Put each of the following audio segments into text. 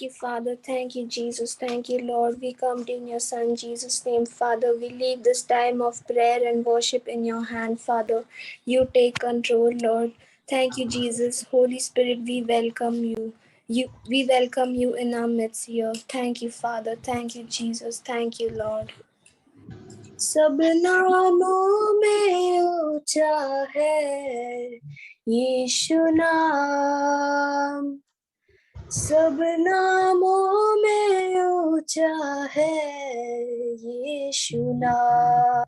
you, Father. Thank you, Jesus. Thank you, Lord. We come in your Son, Jesus' name, Father. We leave this time of prayer and worship in your hand, Father. You take control, Lord. Thank you, Jesus. Holy Spirit, we welcome you. We welcome you in our midst here. Thank you, Father. Thank you, Jesus. Thank you, Lord. सब नामों में ऊंचा है यीशु नाम, सब नामों में ऊंचा है यीशु नाम,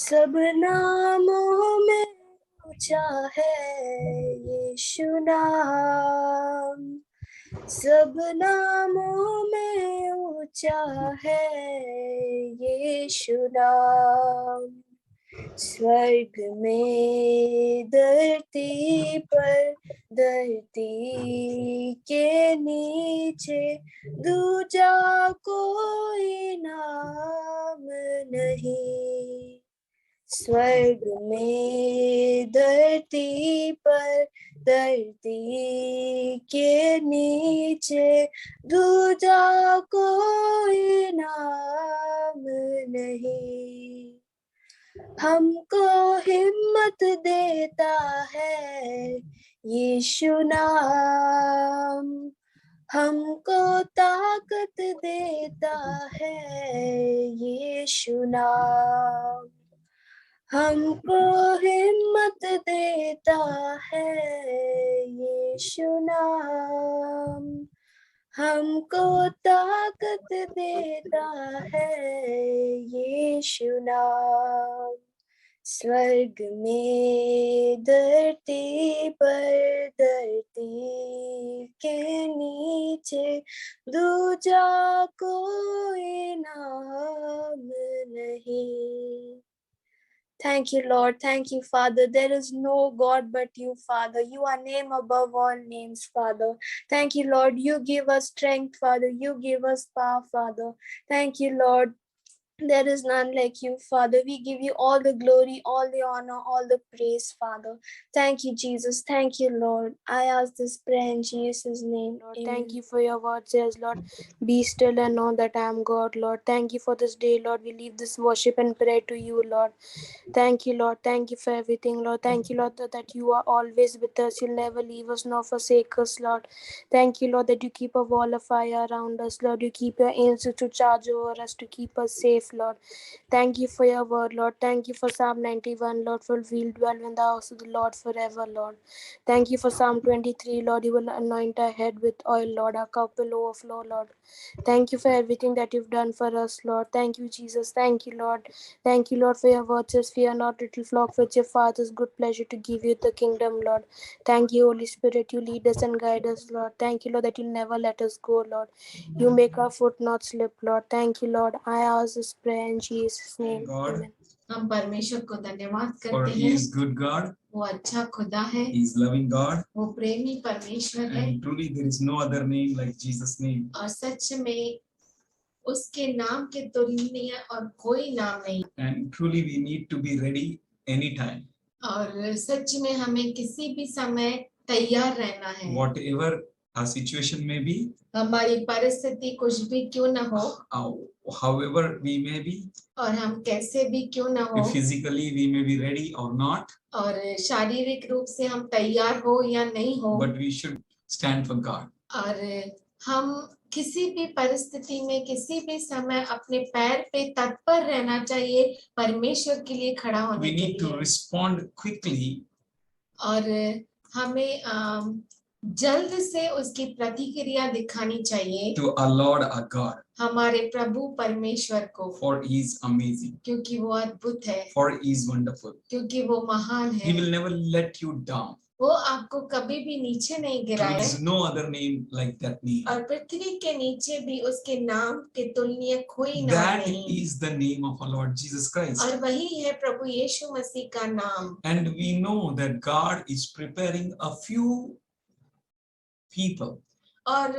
सब नामों में ऊंचा है यीशु नाम, सब नामों में ऊंचा है यीशु नाम, स्वर्ग में धरती पर धरती के नीचे दूजा कोई नाम नहीं, स्वर्ग में धरती पर धरती के नीचे दूजा कोई नाम नहीं, हमको हिम्मत देता है यीशु नाम, हमको ताकत देता है यीशु नाम, हमको हिम्मत देता है यीशु नाम, हमको ताकत देता है यीशु नाम, स्वर्ग में धरती पर धरती के नीचे दूजा कोई नाम नहीं। Thank you, Lord. Thank you, Father. There is no God but you, Father. You are name above all names, Father. Thank you, Lord. You give us strength, Father. You give us power, Father. Thank you, Lord. There is none like you, Father. We give you all the glory, all the honor, all the praise, Father. Thank you, Jesus. Thank you, Lord. I ask this prayer in Jesus' name. Lord, Amen. thank you for your word says, Lord, be still and know that I am God, Lord. Thank you for this day, Lord. We leave this worship and prayer to you, Lord. Thank you, Lord. Thank you for everything, Lord. Thank you, Lord, that you are always with us. You'll never leave us nor forsake us, Lord. Thank you, Lord, that you keep a wall of fire around us, Lord. You keep your angels to charge over us to keep us safe, Lord. Thank you for your word, Lord. Thank you for Psalm 91, Lord, for we'll dwell in the house of the Lord forever, Lord. Thank you for Psalm 23, Lord. You will anoint our head with oil, Lord. Our cup will overflow, Lord. Thank you for everything that you've done for us, Lord. Thank you, Jesus. Thank you, Lord. Thank you, Lord, for your word says, fear not, little flock, for it's your Father's good pleasure to give you the kingdom, Lord. Thank you, Holy Spirit. You lead us and guide us, Lord. Thank you, Lord, that you'll never let us go, Lord. You make our foot not slip, Lord. Thank you, Lord. I ask this prayer in Jesus' name. God. Amen. हम परमेश्वर को धन्यवाद For करते He हैं, is good God, वो अच्छा खुदा है, He is loving God, वो प्रेमी परमेश्वर है, and truly there is no other name like Jesus' name. और सच में उसके नाम के तुलनीय और कोई नाम नहीं, And truly we need to be ready anytime. और सच में हमें किसी भी समय तैयार रहना है, Whatever our situation may be, हमारी परिस्थिति कुछ भी क्यों न हो, however we may be, और हम कैसे भी क्यों न हो, physically we may be ready or not, और शारीरिक रूप से हम तैयार हो या नहीं हो, but we should stand for God. और हम किसी भी परिस्थिति में किसी भी समय अपने पैर पे तत्पर रहना चाहिए परमेश्वर के लिए खड़ा होने We के need to लिए, respond quickly और हमें जल्द से उसकी प्रतिक्रिया दिखानी चाहिए to our Lord our God, हमारे प्रभु परमेश्वर को, for He is amazing, क्योंकि वो अद्भुत है, for He is wonderful. क्योंकि वो महान He है, will never let you down. वो आपको कभी भी नीचे नहीं There गिराए, is no other name like that name. और पृथ्वी के नीचे भी उसके नाम के तुलनीय कोई नाम That नहीं, is the name of our Lord Jesus Christ. और वही है प्रभु यीशु मसीह का नाम। And we know that God is preparing a few people. और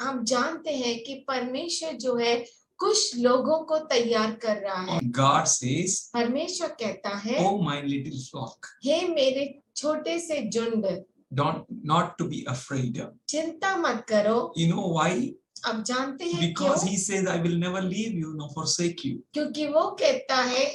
हम जानते हैं कि परमेश्वर जो है कुछ लोगों को तैयार कर रहा है। God says, परमेश्वर कहता है, oh my little flock, हे मेरे छोटे से झुंड, not to be afraid. चिंता मत करो. You know why? अब जानते हैं Because क्यों? he says, I will never leave you nor forsake you. क्योंकि वो कहता है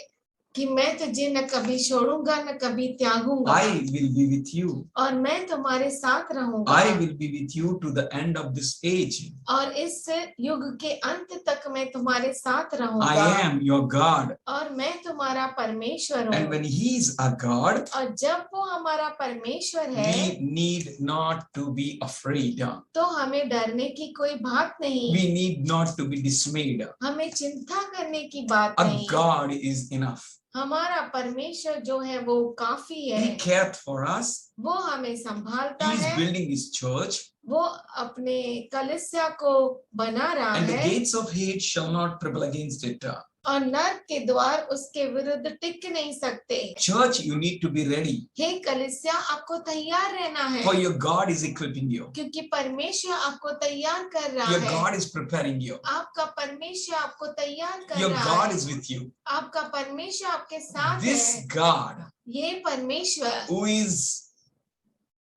कि मैं तुझे न कभी छोड़ूंगा न कभी त्यागूंगा. I will be with you. और मैं तुम्हारे साथ रहूंगा. I will be with you to the end of this age. और इस युग के अंत तक मैं तुम्हारे साथ रहूंगा. I am your God. और मैं तुम्हारा परमेश्वर हूँ. And when he is a God, और जब वो हमारा परमेश्वर है we need not to be afraid. तो हमें डरने की कोई बात नहीं. We need not to be dismayed. हमें चिंता करने की बात A नहीं. God is enough. हमारा परमेश्वर जो है वो काफी है. He cared for us. वो हमें संभालता He is है. building his church. वो अपने कलीसिया को बना रहा And the है. gates of hate shall not prevail against it. और नर्क के द्वार उसके विरुद्ध टिक नहीं सकते. Church, you need to be ready. हे कलीसिया आपको तैयार रहना है. For your God is equipping you. क्योंकि परमेश्वर आपको तैयार कर रहा Your है. God is preparing you. आपका परमेश्वर आपको तैयार कर Your रहा God है. is with you. आपका परमेश्वर आपके साथ This है. God ये परमेश्वर who is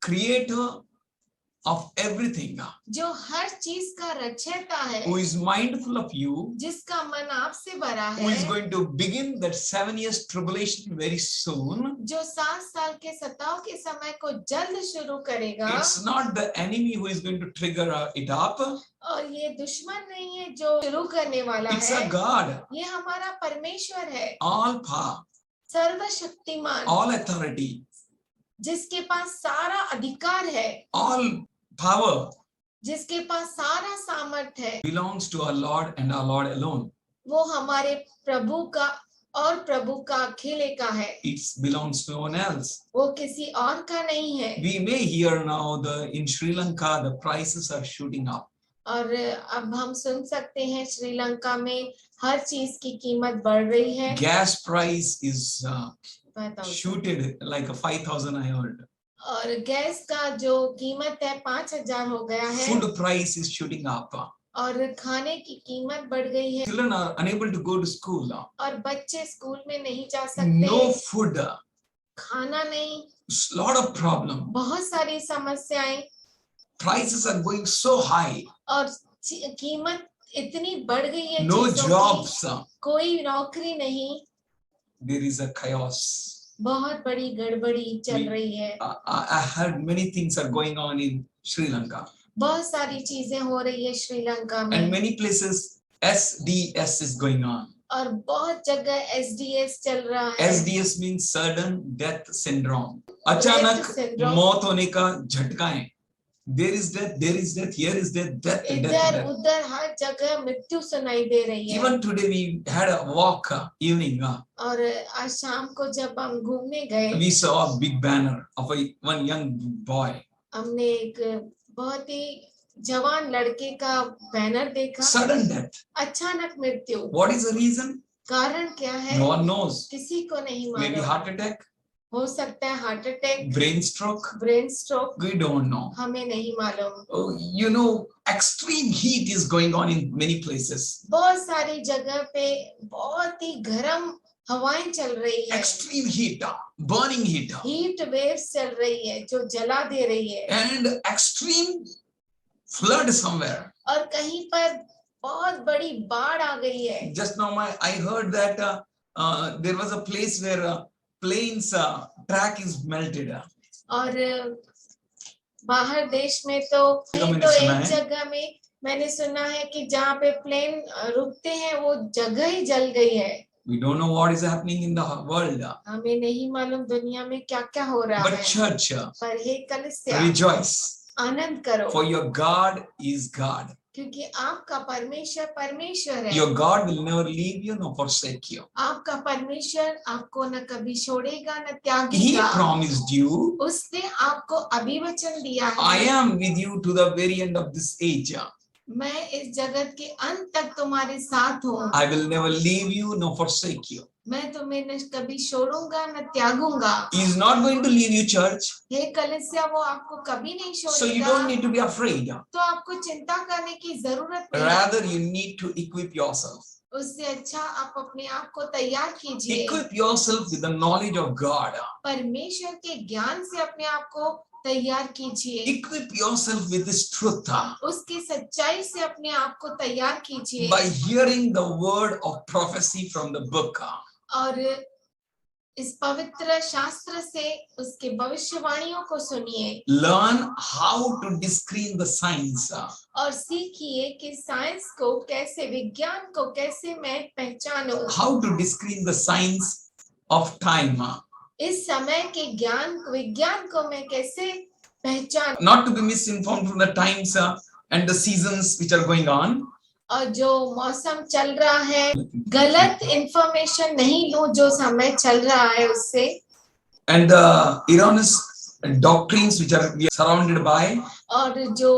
creator of everything, जो हर चीज का रचयिता है, who is mindful of you, जिसका मन आपसे भरा who is है, going to begin that 7 years tribulation very soon. जो 7 साल के सताव के समय को जल्द शुरू करेगा. It's not the enemy who is going to trigger it up. और ये दुश्मन नहीं है जो शुरू करने वाला It's है. a God. ये हमारा परमेश्वर है. All power, सर्वशक्तिमान, all authority, जिसके पास सारा अधिकार है, all power जिसके पास सारा सामर्थ है. belongs to our Lord and our Lord alone. वो हमारे प्रभु का और प्रभु का अकेले का है. It belongs to no one else. वो किसी और का नहीं है. We may hear now in Sri Lanka the prices are shooting up. और अब हम सुन सकते हैं श्रीलंका में हर चीज की कीमत बढ़ रही है. Gas price is बताओ. shooted like a 5,000 I heard. और गैस का जो कीमत है 5,000 हो गया है. Food price is shooting up. और खाने की कीमत बढ़ गई है. Children are unable to go to school. और बच्चे स्कूल में नहीं जा सकते. No food. खाना नहीं. Lot of problem. बहुत सारी समस्याएं. Prices are going so high. और कीमत इतनी बढ़ गई है. No चीजों की. jobs. कोई नौकरी नहीं. There is a chaos. बहुत बड़ी गड़बड़ी चल रही है. I heard many things are going on in Sri Lanka. बहुत सारी चीजें हो रही है श्रीलंका में. And many places SDS is going on. और बहुत जगह SDS चल रहा है. SDS means sudden death syndrome. अचानक syndrome. मौत होने का झटका है. There is death, here is death, death. इधर उधर हर जगह मृत्यु सुनाई दे रही है. Even today we had a walk evening. और आज शाम को जब हम घूमने गए, We saw a big banner of one young boy. हमने एक बहुत ही जवान लड़के का बैनर देखा. Sudden death. अचानक मृत्यु. What is the reason? कारण क्या है? No one knows. किसी को नहीं Maybe मालूम. heart attack, हो सकता है heart attack, brain stroke. Brain stroke. We don't know. हमें नहीं मालूम. Oh, you know, extreme heat is going on in many places. बहुत सारी जगह पे बहुत ही गर्म हवाएं चल रही है. Extreme heat, burning heat, heat waves चल रही है जो जला दे रही है. and extreme flood somewhere. और कहीं पर बहुत बड़ी बाढ़ आ गई है. Just now, I heard that there was a place where planes track is melted. और बाहर देश में तो मैंने सुना एक है. जगह में मैंने सुना है कि जहाँ पे प्लेन रुकते हैं वो जगह ही जल गई है. We don't know what is happening in the world. हमें नहीं मालूम दुनिया में क्या क्या हो रहा But है. church, पर हे कलीसिया, rejoice, आनंद करो, for your God is God. क्योंकि आपका परमेश्वर परमेश्वर है. Your God will never leave you nor forsake you. आपका परमेश्वर आपको न कभी छोड़ेगा न He त्यागेगा. promised you, उसने आपको अभी वचन दिया I है, am with you to the very end of this age. मैं इस जगत के अंत तक तुम्हारे साथ हूँ. I will never leave you nor forsake you. मैं तुम्हें न कभी छोड़ूंगा न त्यागूंगा. He is not going to leave you, church. हे कलीसिया, वो आपको कभी नहीं So you छोड़ेगा. don't need to be afraid. तो आपको चिंता करने की जरूरत नहीं. Rather, you need to equip yourself. उससे अच्छा आप अपने आप को तैयार कीजिए. Equip yourself with the knowledge of God. परमेश्वर के ज्ञान से अपने आप को तैयार कीजिए, Equip yourself with this truth उसकी सच्चाई से अपने आप को तैयार कीजिए by hearing the word of prophecy from the book. और इस पवित्र शास्त्र से उसके भविष्यवाणियों को सुनिए Learn how to discern the signs. और सीखिए कि साइंस को कैसे, विज्ञान को कैसे मैं पहचानूं, How to discern the signs of time. इस समय के विज्ञान को मैं कैसे पहचानूं, Not to be misinformed from the times and the seasons which are going on. और जो मौसम चल रहा है गलत इंफॉर्मेशन नहीं लूं जो समय चल रहा है उससे, And the erroneous doctrines which are we are surrounded by. और जो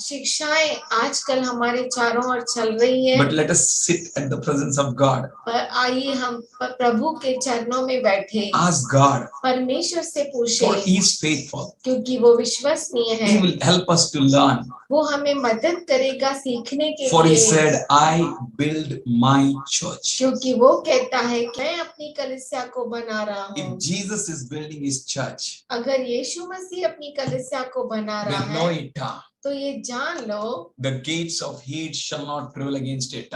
शिक्षाएं आजकल हमारे चारों ओर चल रही है, But let us sit at the presence of God. पर आइए हम प्रभु के चरणों में बैठे, Ask God, परमेश्वर से for पूछे He is faithful. क्योंकि वो विश्वसनीय He है, will help us to learn. वो हमें मदद करेगा सीखने के For He लिए, said, I build my church. क्योंकि वो कहता है कि मैं अपनी कलीसिया को बना रहा हूँ। If Jesus is building His church, अगर यीशु मसीह अपनी कलीसिया को बना रहा then know है it. तो ये जान लो The gates of hate shall not prevail against it.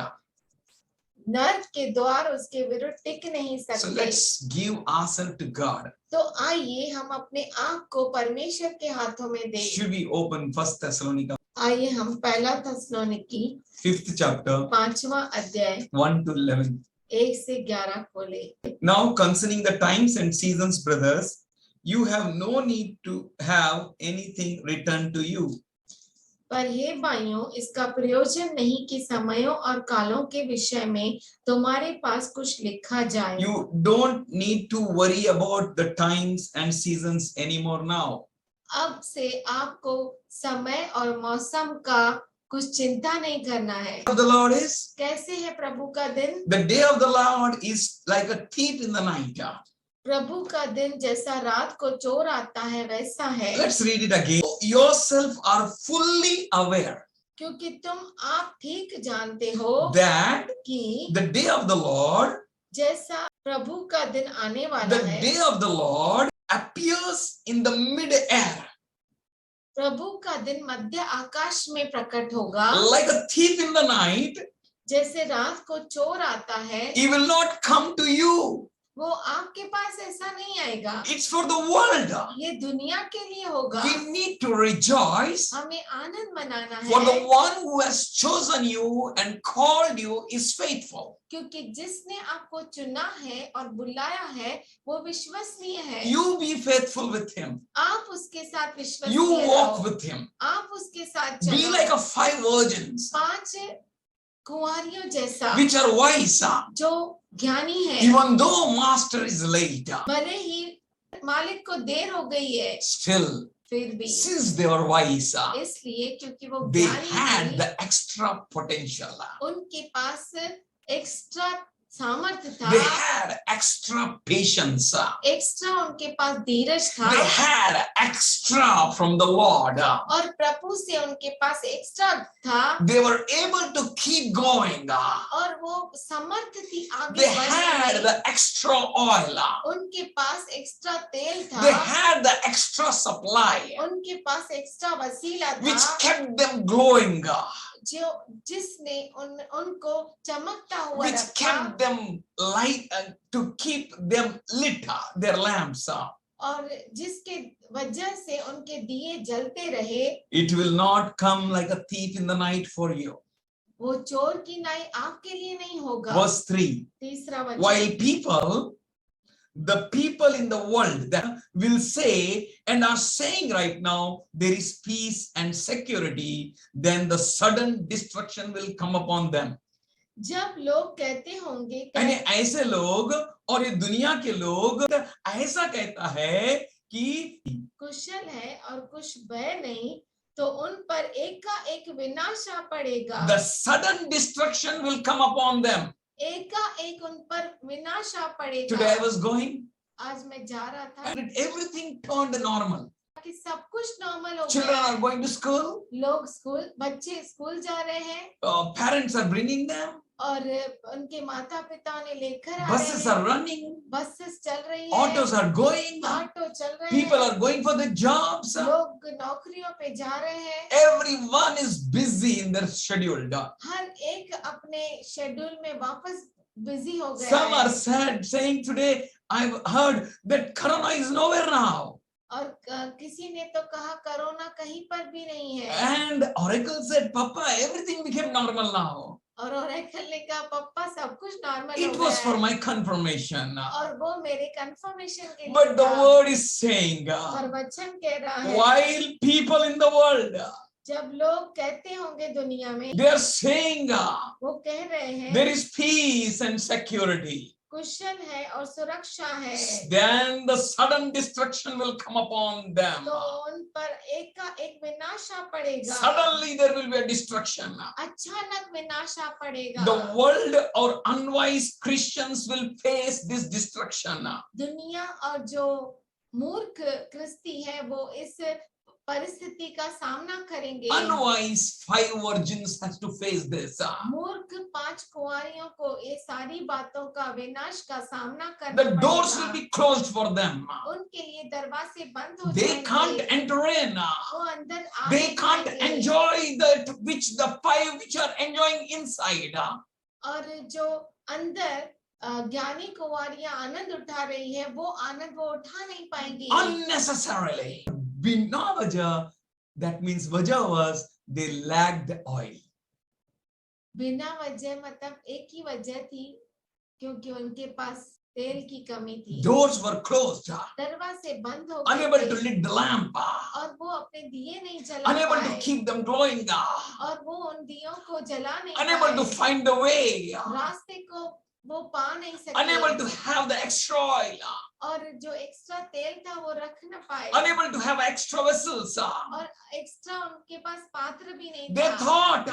नर्क के द्वार उसके विरुद्ध टिक नहीं So सकते। let's give ourselves to God. तो आइए हम अपने आप को परमेश्वर के हाथों में दें। Should we open 1 Thessalonica आइए हम पहला थस्सलुनीकी 5th chapter 5वां अध्याय 1 to 11. 1 से 11 खोले। Now concerning the times and seasons, brothers, you have no need to have anything written to you. पर हे भाइयों, इसका प्रयोजन नहीं कि समयों और कालों के विषय में तुम्हारे पास कुछ लिखा जाए। You don't need to worry about the times and seasons anymore now. अब से आपको समय और मौसम का कुछ चिंता नहीं करना है। The Lord is, कैसे है प्रभु का दिन? the day of the Lord is like a thief in the night. प्रभु का दिन जैसा रात को चोर आता है वैसा है। Let's read it again. Yourself are fully aware क्योंकि तुम आप ठीक जानते हो that कि the day of the Lord, जैसा प्रभु का दिन आने वाला the है, day of the Lord appears in the mid-air प्रभु का दिन मध्य आकाश में प्रकट होगा। like a thief in the night. जैसे रात को चोर आता है, He will not come to you. वो आपके पास ऐसा नहीं आएगा। It's for the world. ये दुनिया के लिए होगा। We need to rejoice, हमें आनंद मनाना for the है, one who has chosen you and called you is faithful. क्योंकि जिसने आपको चुना है और बुलाया है वो विश्वसनीय है। You be faithful with him. आप उसके साथ You विश्वसनीय walk रहो, with him. आप उसके साथ Be चलो। like a 5 virgins 5 कुंवारियों जैसा which are wise, जो ज्ञानी है, even though master is late. भले ही मालिक को देर हो गई है, Still, फिर भी since they were wise, इसलिए क्योंकि वो they ज्ञानी had थे, the extra potential. उनके पास एक्स्ट्रा सामर्थ्य था, They had extra patience. Extra उनके पास धीरज था, They had extra from the Lord. और प्रभु से उनके पास एक्स्ट्रा था, They were able to keep going. और वो समर्थ थी आगे They बढ़ने had में। the extra oil. उनके पास एक्स्ट्रा तेल They था, had the extra supply, उनके पास एक्स्ट्रा वसीला which था, kept them glowing, जो जिसने उनको चमकता हुआ which रखा, kept them light, to keep them lit, their lamps. और जिसके वजह से उनके दिए जलते रहे। It will not come like a thief in the night for you. वो चोर की नाई आपके लिए नहीं होगा। Verse 3. तीसरा वचन, While the people in the world that will say and are saying right now, there is peace and security, then the sudden destruction will come upon them. जब लोग कहते होंगे यानी ऐसे लोग और ये दुनिया के लोग ऐसा कहता है कि कुशल है और कुछ भय नहीं, तो उन पर एक का एक विनाश आ पड़ेगा। the sudden destruction will come upon them. एक का एक उन पर विनाश आ पड़ेगा। Today I was going आज मैं जा रहा था and everything turned normal. कि सब कुछ नॉर्मल हो Children गया। are going to school. लोग स्कूल, बच्चे स्कूल जा रहे हैं, Parents are bringing them. और उनके माता पिता उन्हें लेकर आ Buses रहे are हैं, running, बसेस चल रही autos है, are going, ऑटो चल रहे people हैं, are going for the jobs. लोग नौकरियों पे जा रहे हैं, Everyone is busy in their schedule. हर एक अपने शेड्यूल में वापस बिजी हो गया Some are है sad, saying today, I've heard that Corona is nowhere now. और किसी ने तो कहा कोरोना कहीं पर भी नहीं है And Oracle said, Papa, everything became normal now. और ओरेकल ने कहा पप्पा सब कुछ नॉर्मल हो It गया was for है my confirmation. और वो मेरे कंफर्मेशन के लिए But the था word is saying, और वचन कह रहा है while people in the world, जब लोग कहते होंगे दुनिया में they are saying, वो कह रहे हैं there is peace and security. कुशल है और सुरक्षा है Then the sudden destruction will come upon them. तो उन पर एक का एक विनाश आ पड़ेगा Suddenly there will be a destruction. अचानक विनाश आ पड़ेगा The world or unwise Christians will face this destruction. दुनिया और जो मूर्ख क्रिस्ती है वो इस परिस्थिति का सामना करेंगे Unwise 5 virgins has to face this. मूर्ख 5 कुंवारियों को ये सारी बातों का विनाश का सामना करना The doors will पड़ेगा be closed for them. उनके लिए दरवाजे बंद हो They can't जाएंगे enter in. वो अंदर आ They नहीं can't पाएंगे enjoy that which the 5 which are enjoying inside. और जो अंदर ज्ञानी कुंवारियां आनंद उठा रही है वो आनंद वो उठा नहीं पाएंगी Unnecessarily. Bina wajah, that means wajah was they lacked oil. बिना वजह मतलब एक ही वजह थी क्योंकि उनके पास तेल की कमी थी Doors were closed. दरवाजे बंद हो Unable गए to थे lit the lamp. और वो अपने दिए नहीं जला Unable to पाए keep them glowing. और वो उन दियों को जला नहीं Unable to पाए find the way. रास्ते को वो पा नहीं Unable to सके have the extra oil. और जो एक्स्ट्रा तेल था वो रख न पाए Unable to have extra vessels. और एक्स्ट्रा उनके पास पात्र भी नहीं They था thought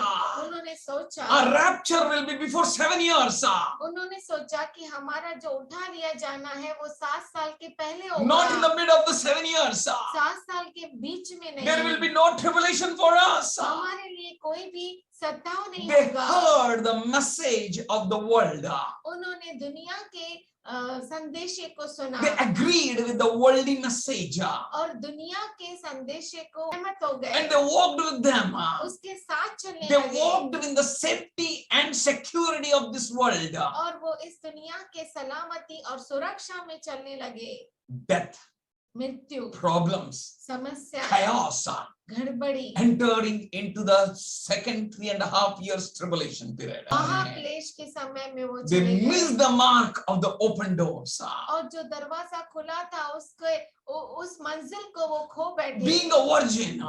उन्होंने सोचा our rapture will be before 7 years. उन्होंने सोचा कि हमारा जो उठा लिया जाना है वो 7 साल के पहले Not in होगा the mid of the 7 years. 7 साल के बीच में There will be नहीं no tribulation for us. हमारे लिए कोई भी सताव नहीं They होगा heard the message of the world. उन्होंने दुनिया के संदेशे को सुना They agreed with the worldly message. और दुनिया के संदेशे को सहमत हो गए And they walked with them. उसके साथ चलने They लगे walked in the safety and security of this world. और वो इस दुनिया के सलामती और सुरक्षा में चलने लगे Death, मृत्यु problems, समस्या chaos, गड़बड़ी entering into the second 3.5 years tribulation period. महाक्लेश के समय में वो They चले गए missed the mark of the open doors. और जो दरवाजा खुला था उसके उस मंजिल को वो खो बैठे Being a virgin,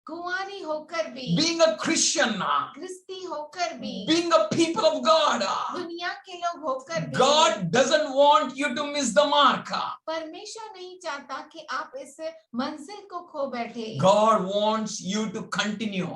कुंवारी होकर भी being a Christian, क्रिस्ती होकर भी being a people of God, दुनिया के लोग होकर भी God doesn't want you to miss the mark. परमेश्वर नहीं चाहता कि आप इस मंजिल को खो बैठे God wants you to continue.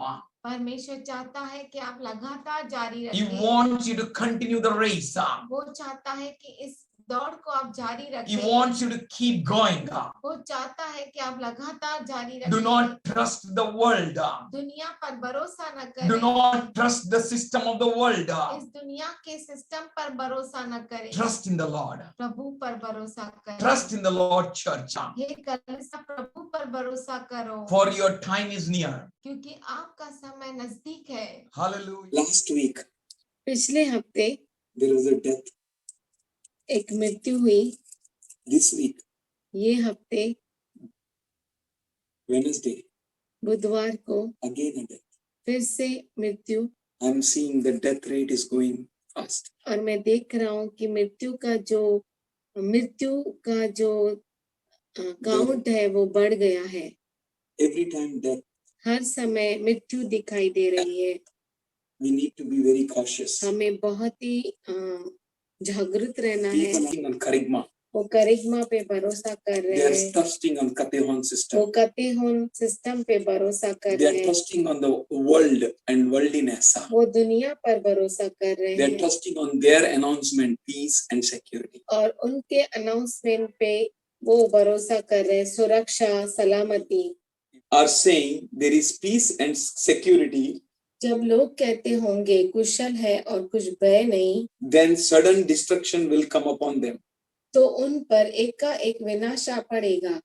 परमेश्वर चाहता है कि आप लगातार जारी He रखें wants you to continue the race. वो चाहता है कि इस दौड़ को आप जारी He रखें wants you to keep going. वो चाहता है कि आप लगातार जारी Do रखें not trust the world. दुनिया पर भरोसा न Do करें not trust the system of the world. इस दुनिया के सिस्टम पर भरोसा न करें Trust in the Lord. प्रभु पर भरोसा करें Trust in the Lord, church. हे कलीसिया प्रभु पर भरोसा करो For your time is near. क्योंकि आपका समय नजदीक है Hallelujah. Last week, पिछले हफ्ते there was a death. एक मृत्यु हुई This week, ये हफ्ते Wednesday, बुधवार को again a death. फिर से मृत्यु I'm seeing the death rate is going fast. और मैं देख रहा हूँ कि मृत्यु का जो काउंट है वो बढ़ गया है Every time death, हर समय मृत्यु दिखाई दे रही है we need to be very cautious. हमें बहुत ही जागरूक रहना है People are on charisma. वो करिश्मा पे भरोसा कर रहे They are हैं trusting on Katehon वो system. कतेहुन सिस्टम पे भरोसा कर They रहे are हैं trusting on the world and worldliness. वो दुनिया पर भरोसा कर रहे They are हैं trusting on their announcement, peace and security. और उनके अनाउंसमेंट पे वो भरोसा कर रहे हैं सुरक्षा सलामती Are saying there is peace and security जब लोग कहते होंगे कुशल है और कुछ भय नहीं, then sudden destruction will come upon them. तो उन पर एकाएक विनाश आ पड़ेगा।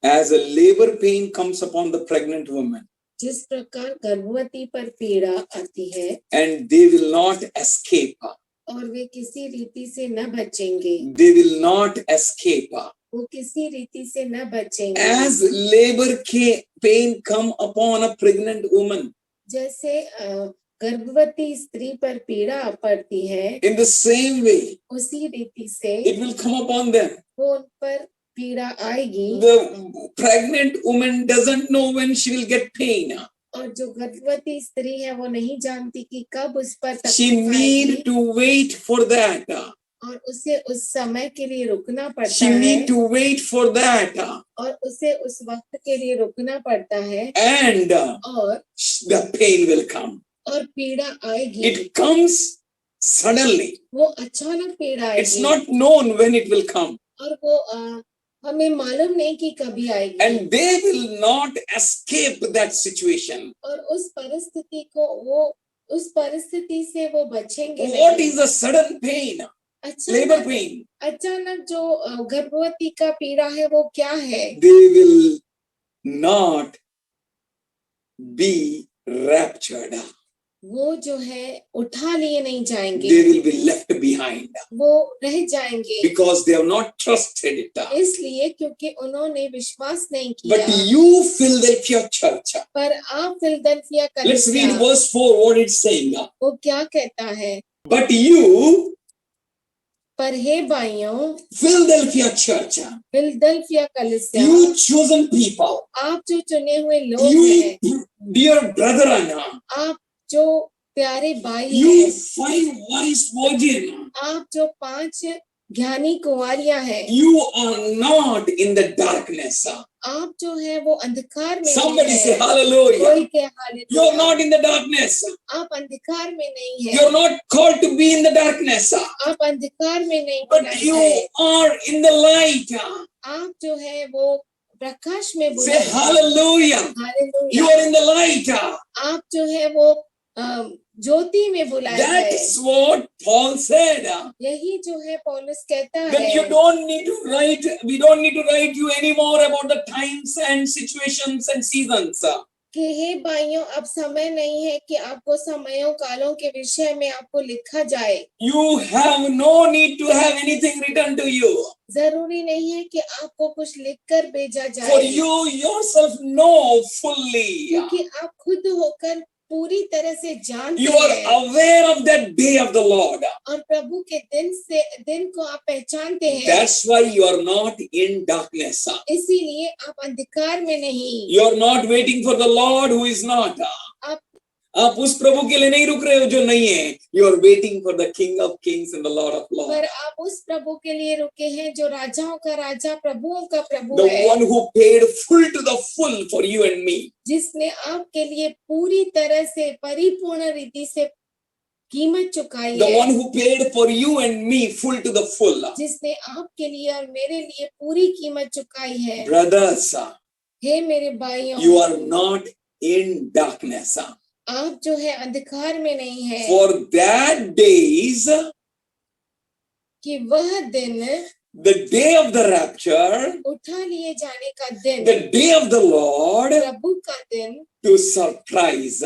As a labor pain comes upon the pregnant woman, जिस प्रकार गर्भवती पर पीड़ा आती है and they will not escape. और वे किसी रीति से न बचेंगे, They will not escape. वो किसी रीति से न बचेंगे। As labor pain come upon a pregnant woman, जैसे गर्भवती स्त्री पर पीड़ा पड़ती है, in the same way, उसी रीति से it will come upon them. वो उन पर पीड़ा आएगी। The pregnant woman doesn't know when she will get pain. और जो गर्भवती स्त्री है वो नहीं जानती कि कब उस पर She तकलीफ आएगी need to wait for that. और उसे उस समय के लिए रुकना पड़ता She है need to wait for that. और उसे उस वक्त के लिए रुकना पड़ता है And और the pain will come. और पीड़ा आएगी। It comes suddenly. वो अचानक पीड़ा आएगी। It's not known when it will come. और वो हमें मालूम नहीं कि कभी आएगी। And they will not escape that situation. और उस परिस्थिति को वो उस परिस्थिति से वो बचेंगे What नहीं। is the sudden pain? Labor pain. अचानक जो गर्भवती का पीड़ा है वो क्या है? They will not be raptured. वो जो है उठा लिए नहीं जाएंगे, They will be left behind वो रह जाएंगे because they have not trusted it. इसलिए क्योंकि उन्होंने विश्वास नहीं किया। But you, Philadelphia church, पर आप फिलदेल्फिया let's read कलीसिया, verse 4, what it's saying. वो क्या कहता है? But you, पर हे भाइयों, Philadelphia church, फिलदेल्फिया कलीसिया, you chosen people, आप जो चुने हुए लोग हैं, you dear brethren, आप जो प्यारे भाई you हैं, 5 wise virgin, आप जो 5 ज्ञानी कुंवारियां हैं, you are not in the darkness. आप जो है वो अंधकार में Somebody नहीं say है। hallelujah. कोई के You are hallelujah. not in the darkness. आप अंधकार में नहीं You are है, not called to be in the darkness. आप अंधकार में नहीं But बुलाए you गए, are in the light. आप जो है वो प्रकाश में Say बुलाए गए। hallelujah. You hallelujah. are in the light. आप जो है वो ज्योति में बुलाए गए। That's what Paul said. यही जो है पौलुस कहता That you है don't need to write, we don't need to write you anymore about the times and situations and seasons. कि हे भाइयों, अब समय नहीं है कि आपको समयों कालों के विषय में आपको लिखा जाए। You have no need to have anything written to you. जरूरी नहीं है कि आपको कुछ लिखकर भेजा For जाए, you yourself know fully. क्योंकि आप खुद होकर पूरी तरह से जानते You are हैं aware of that day of the Lord. और प्रभु के दिन को आप पहचानते हैं। That's why you are not in darkness. इसीलिए आप अंधकार में नहीं, You are not waiting for the Lord who is not. आप उस प्रभु के लिए नहीं रुक रहे हो जो नहीं है. You are waiting for the King of Kings and the Lord of Lords. पर आप उस प्रभु के लिए रुके हैं जो राजाओं का राजा, प्रभुओं का प्रभु The है, one who paid full to the full for you and me. जिसने आपके लिए पूरी तरह से परिपूर्ण रीति से कीमत चुकाई The है, one who paid for you and me full to the full. जिसने आपके लिए और मेरे लिए पूरी कीमत चुकाई है। Brothers, हे मेरे भाइयों, you are not in darkness. आप जो है अंधकार में नहीं है, For that days, कि वह दिन, the day of the rapture, उठा लिए जाने का दिन, the day of the Lord, प्रभु का दिन to surprise.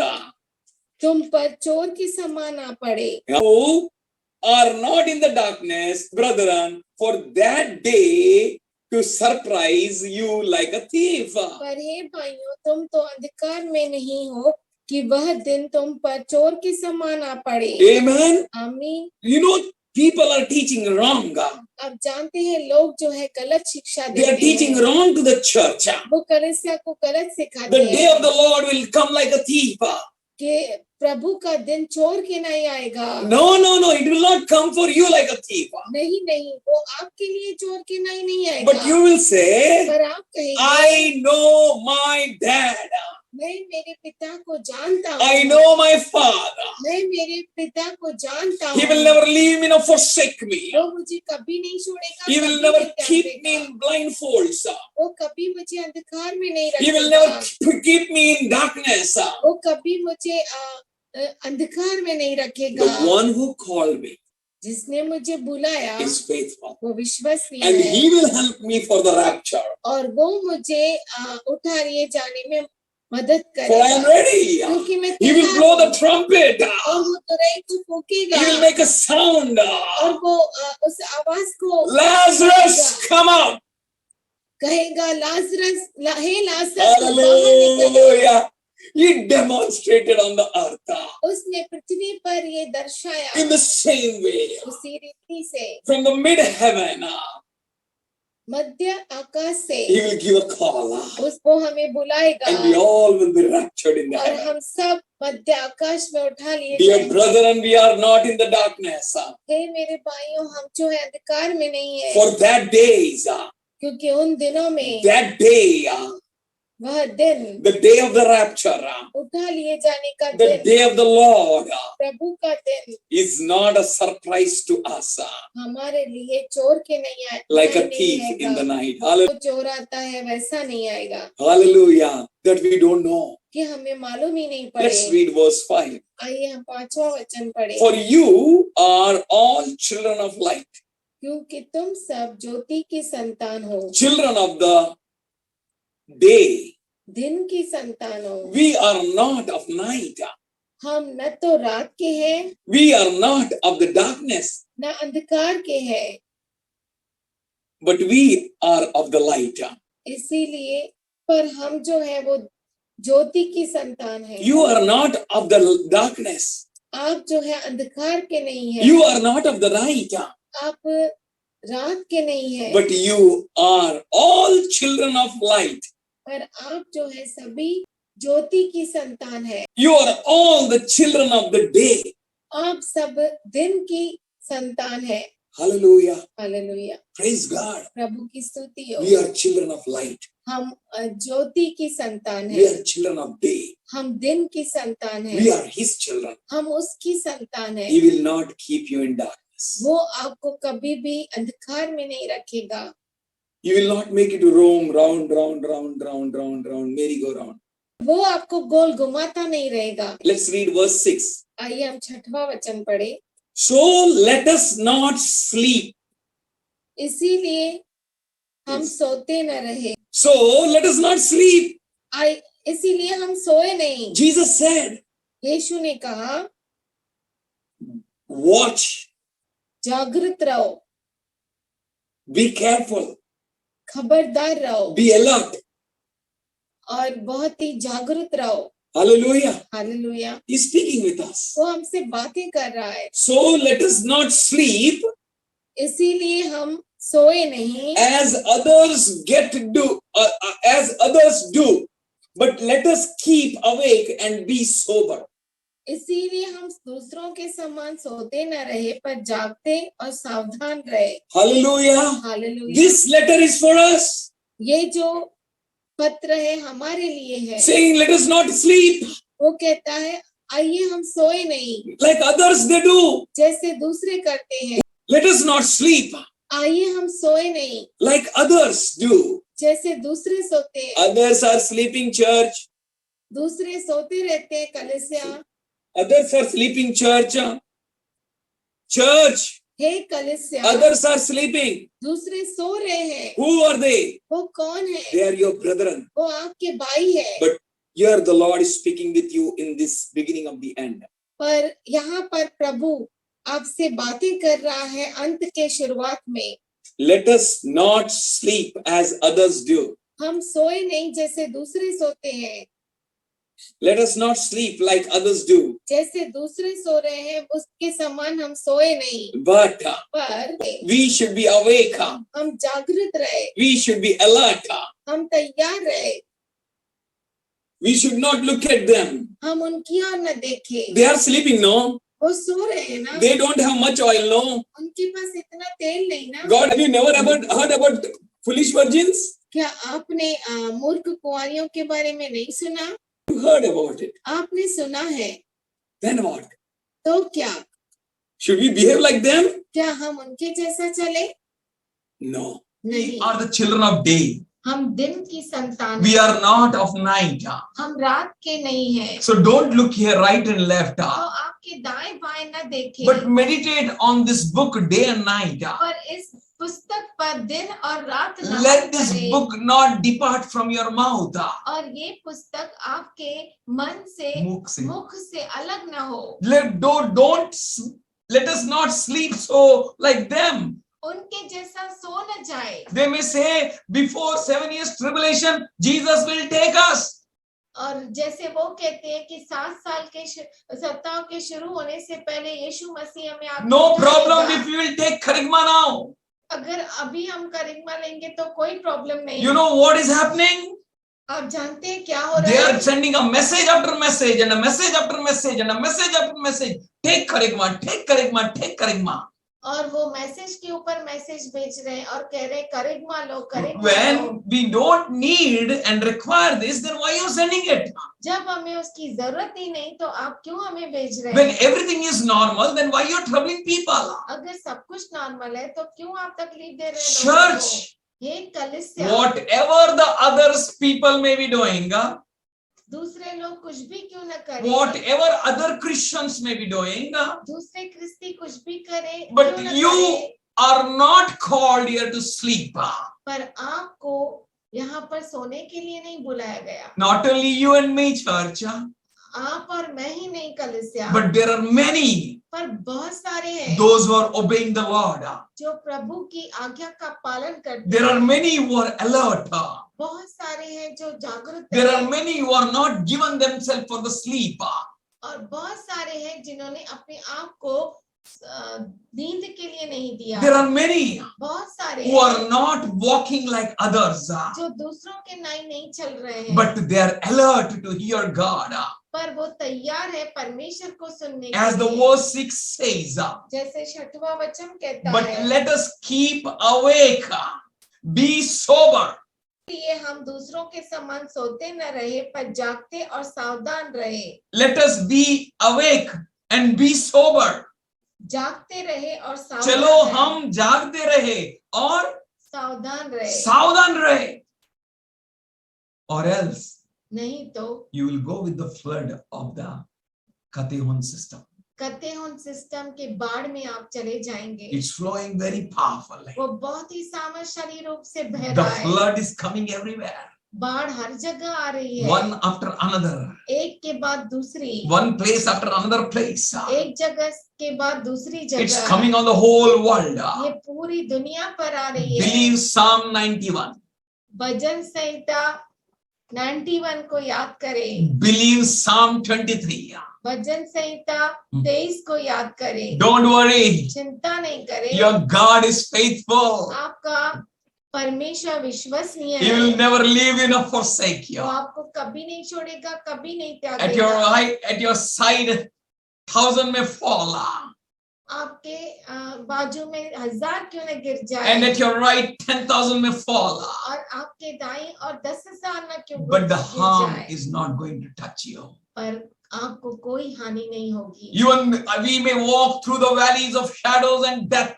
तुम पर चोर की समान आ पड़े। You are not in the darkness, brethren, for that day to surprise you like a thief. पर हे भाइयों, तुम तो अंधकार में नहीं हो कि वह दिन तुम पर चोर के समान आ पड़े। Amen. आमीन। You know, people are teaching wrong. अब जानते हैं लोग जो है गलत शिक्षा They are देते teaching हैं, wrong to the church. वो कलीसिया को गलत सिखाते The day of हैं the Lord will come like a thief. कि प्रभु का दिन चोर के नहीं आएगा। No, no, no, it will not come for you like a thief. नहीं नहीं, वो आपके लिए चोर के नहीं But आएगा। you will say, पर आप कहेंगे, I know my dad. मैं मेरे पिता को जानता I हूँ, know my Father. मैं मेरे पिता को जानता He will हूँ, never leave me nor forsake me. वो मुझे कभी नहीं छोड़ेगा, He will कभी never नहीं त्याग keep me देगा, in blindfolds. वो कभी मुझे अंधकार में नहीं He will रखेगा, never keep me in darkness. वो कभी मुझे अंधकार में नहीं रखेगा। The one who called me जिसने मुझे बुलाया is faithful, वो विश्वसनीय and है, he will help me for the rapture. और वो मुझे उठा लिए जाने में मदद For I am करेगा, ready. क्योंकि मैं He will तैयार blow the हूँ। trumpet. और वो तुरई को फूकेगा, He will make a sound. और वो उस आवाज को Lazarus, come out. कहेगा, लाजरस, हे लाजरस तू बाहर निकल। Hallelujah. He demonstrated on the earth उसने पृथ्वी पर ये दर्शाया in the same way. उसी रीति से, From the mid heaven, मध्य आकाश से he will give a call. उसको हमें बुलाएगा, And we all will be raptured in the और heaven. हम सब मध्य आकाश में उठा लिए Dear जाएंगे। brethren, we are not in the darkness. हे मेरे भाइयों, हम जो है अंधकार में नहीं है, For that days, क्योंकि उन दिनों में that day, वह दिन, the day of the rapture, उठा लिए जाने का the दिन, day of the Lord प्रभु का दिन is not a surprise to us, हमारे लिए चोर के नहीं आए, like a नहीं thief आएगा। in the night. वो चोर आता है वैसा नहीं आएगा, Hallelujah. That we don't know. कि हमें मालूम ही नहीं Let's पड़े। read verse 5. आइए हम 5वां वचन पढ़े। For you are all children of light, क्योंकि तुम सब ज्योति की संतान हो, children of the day. दिन की संतान हो। We are not of night. हम न तो रात के हैं, We are not of the darkness, न अंधकार के हैं, but we are of the light. इसीलिए पर हम जो है वो ज्योति की संतान है। You are not of the darkness. आप जो है अंधकार के नहीं है, You are not of the night, आप रात के नहीं है, but you are all children of light. पर आप जो है सभी ज्योति की संतान है। You are all the children of the day. आप सब दिन की संतान है। Hallelujah. Hallelujah, Praise God. प्रभु की स्तुति हो। We are children of light. हम ज्योति की संतान We है, are children of day. हम दिन की संतान है, We are his children. हम उसकी संतान है। He will not keep you in darkness. वो आपको कभी भी अंधकार में नहीं रखेगा, He will not make you to roam round, merry-go-round. वो आपको गोल घुमाता नहीं रहेगा। Let's read verse 6. आइए हम 6वां वचन पढ़े। So let us not sleep. इसीलिए हम Yes. सोते न रहे, So let us not sleep. इसीलिए हम सोए नहीं। Jesus said, यीशु ने कहा, watch, जागृत रहो, be careful, खबरदार रहो, be alert. और बहुत ही जागृत रहो। Hallelujah. Hallelujah, He's speaking with us. वो हमसे बातें कर रहा है। So let us not sleep इसीलिए हम सोए नहीं as others do, but let us keep awake and be sober. इसीलिए हम दूसरों के समान सोते न रहे, पर जागते और सावधान रहे। Hallelujah. Hallelujah, This letter is for us, ये जो पत्र है हमारे लिए है। saying let us not sleep वो कहता है, आइए हम सोए नहीं like others they do. जैसे दूसरे करते हैं, Let us not sleep आइए हम सोए नहीं like others do. जैसे दूसरे सोते हैं। Others are sleeping, church. दूसरे सोते रहते हैं, कलीसिया। Others are sleeping, church. Church. हे कलीसिया, Others are sleeping. दूसरे सो रहे हैं। Who are they? वो कौन है? They are your brethren. वो आपके भाई है। But here the Lord is speaking with you in this beginning of the end. पर यहाँ पर प्रभु आपसे बातें कर रहा है अंत के शुरुआत में। Let us not sleep as others do. हम सोए नहीं जैसे दूसरे सोते हैं, Let us not sleep like others do. जैसे दूसरे सो रहे हैं उसके समान हम सोए नहीं, But पर we should be awake. हम जागृत रहे, We should be alert. हम तैयार रहे, We should not look at them. हम उनकी ओर न देखें। They are sleeping, no? वो सो रहे हैं ना, They don't have much oil, no? उनके पास इतना तेल नहीं ना। God, have you never heard about foolish virgins? क्या आपने मूर्ख कुंवारियों के बारे में नहीं सुना? You heard about it. आपने सुना है, Then what? तो क्या? Should we behave like them? क्या हम उनके जैसा चले? No. We नहीं, are the children of day. हम दिन की संतान We हैं, are not of night. हम रात के नहीं हैं। So don't look here right and left. तो आपके दाएं बाएं न देखें, But meditate on this book day and night. पर इस पुस्तक पर दिन और रात नमन Let this करें, book not depart from your mouth. और ये पुस्तक आपके मन से, मुख से अलग न हो। Let us not sleep so like them. उनके जैसा सो न जाए। They may say before 7 years tribulation, Jesus will take us. और जैसे वो कहते हैं कि 7 साल के सप्ताह के शुरू होने से पहले यीशु मसीह हमें आके No उठाएगा। problem if we will take charisma now. अगर अभी हम करिश्मा लेंगे तो कोई प्रॉब्लम नहीं। You know what is happening? आप जानते हैं क्या हो They रहा are है? sending a message after message and a message after message and a message after message. Take charisma, take charisma, take charisma. और वो मैसेज के ऊपर मैसेज भेज रहे हैं और कह रहे हैं करिश्मा लो, करिश्मा लो। When we don't need and require this, then why are you sending it? जब हमें उसकी जरूरत ही नहीं तो आप क्यों हमें भेज रहे When हैं? everything is normal, then why you are troubling people? अगर सब कुछ नॉर्मल है तो क्यों आप तकलीफ दे रहे हैं लोगों Church, को? ये कलीसिया, whatever the others people may be doing, दूसरे लोग कुछ भी क्यों न करें, whatever other Christians may be doing, दूसरे क्रिस्ती कुछ भी करे, but क्यों न you करे, are not called here to sleep. पर आपको यहाँ पर सोने के लिए नहीं बुलाया गया। Not only you and me, church, आप और मैं ही नहीं कलीसिया, but there are many पर बहुत सारे हैं those who are obeying the Lord. जो प्रभु की आज्ञा का पालन करते There are हैं। many who are alert. बहुत सारे हैं जो जागरूक There हैं are many who are not given themselves for the sleep. और बहुत सारे हैं जिन्होंने अपने आप को नींद के लिए नहीं दिया। There are many बहुत सारे who हैं are not walking like others, जो दूसरों के नहीं चल रहे हैं, but they are alert to hear God. पर वो तैयार है परमेश्वर को सुनने के As the लिए। verse 6 says, जैसे 6वां वचन कहता but है, let us keep awake, be sober. इसलिए हम दूसरों के समान सोते न रहे पर जागते और सावधान रहे। Let us be awake and be sober. जागते रहे और चलो सावधान रहे, हम जागते रहे और सावधान रहे, सावधान रहे, or else नहीं तो you will go with the flood of the Katehon system. Katehon system के बाढ़ में आप चले जाएंगे। It's flowing very powerfully. वो बहुत ही सामर्थ्यशाली रूप से बह The रहा है। flood is coming everywhere, बाढ़ हर जगह आ रही है, one after another, एक के बाद दूसरी, one place after another place. एक जगह के बाद दूसरी It's जगह। coming on the whole world. ये पूरी दुनिया पर आ रही है। Believe Psalm 91. भजन संहिता 91 को याद करें, Believe Psalm 23. भजन संहिता 23 को याद करें। Don't worry, चिंता नहीं करें, your God is faithful. आपका परमेश्वर विश्वसनीय He will है, never leave you nor forsake you. वो आपको कभी नहीं छोड़ेगा, कभी नहीं At your त्यागेगा। right, at your side, 1,000 may fall, आपके बाजू में 1000 क्यों न गिर जाए, and at your right, 10,000 may fall, और आपके दाएं और 10,000 न क्यों but the गिर harm जाए, is not going to touch you. पर आपको कोई हानि नहीं होगी। Even we may walk through the valleys of shadows and death.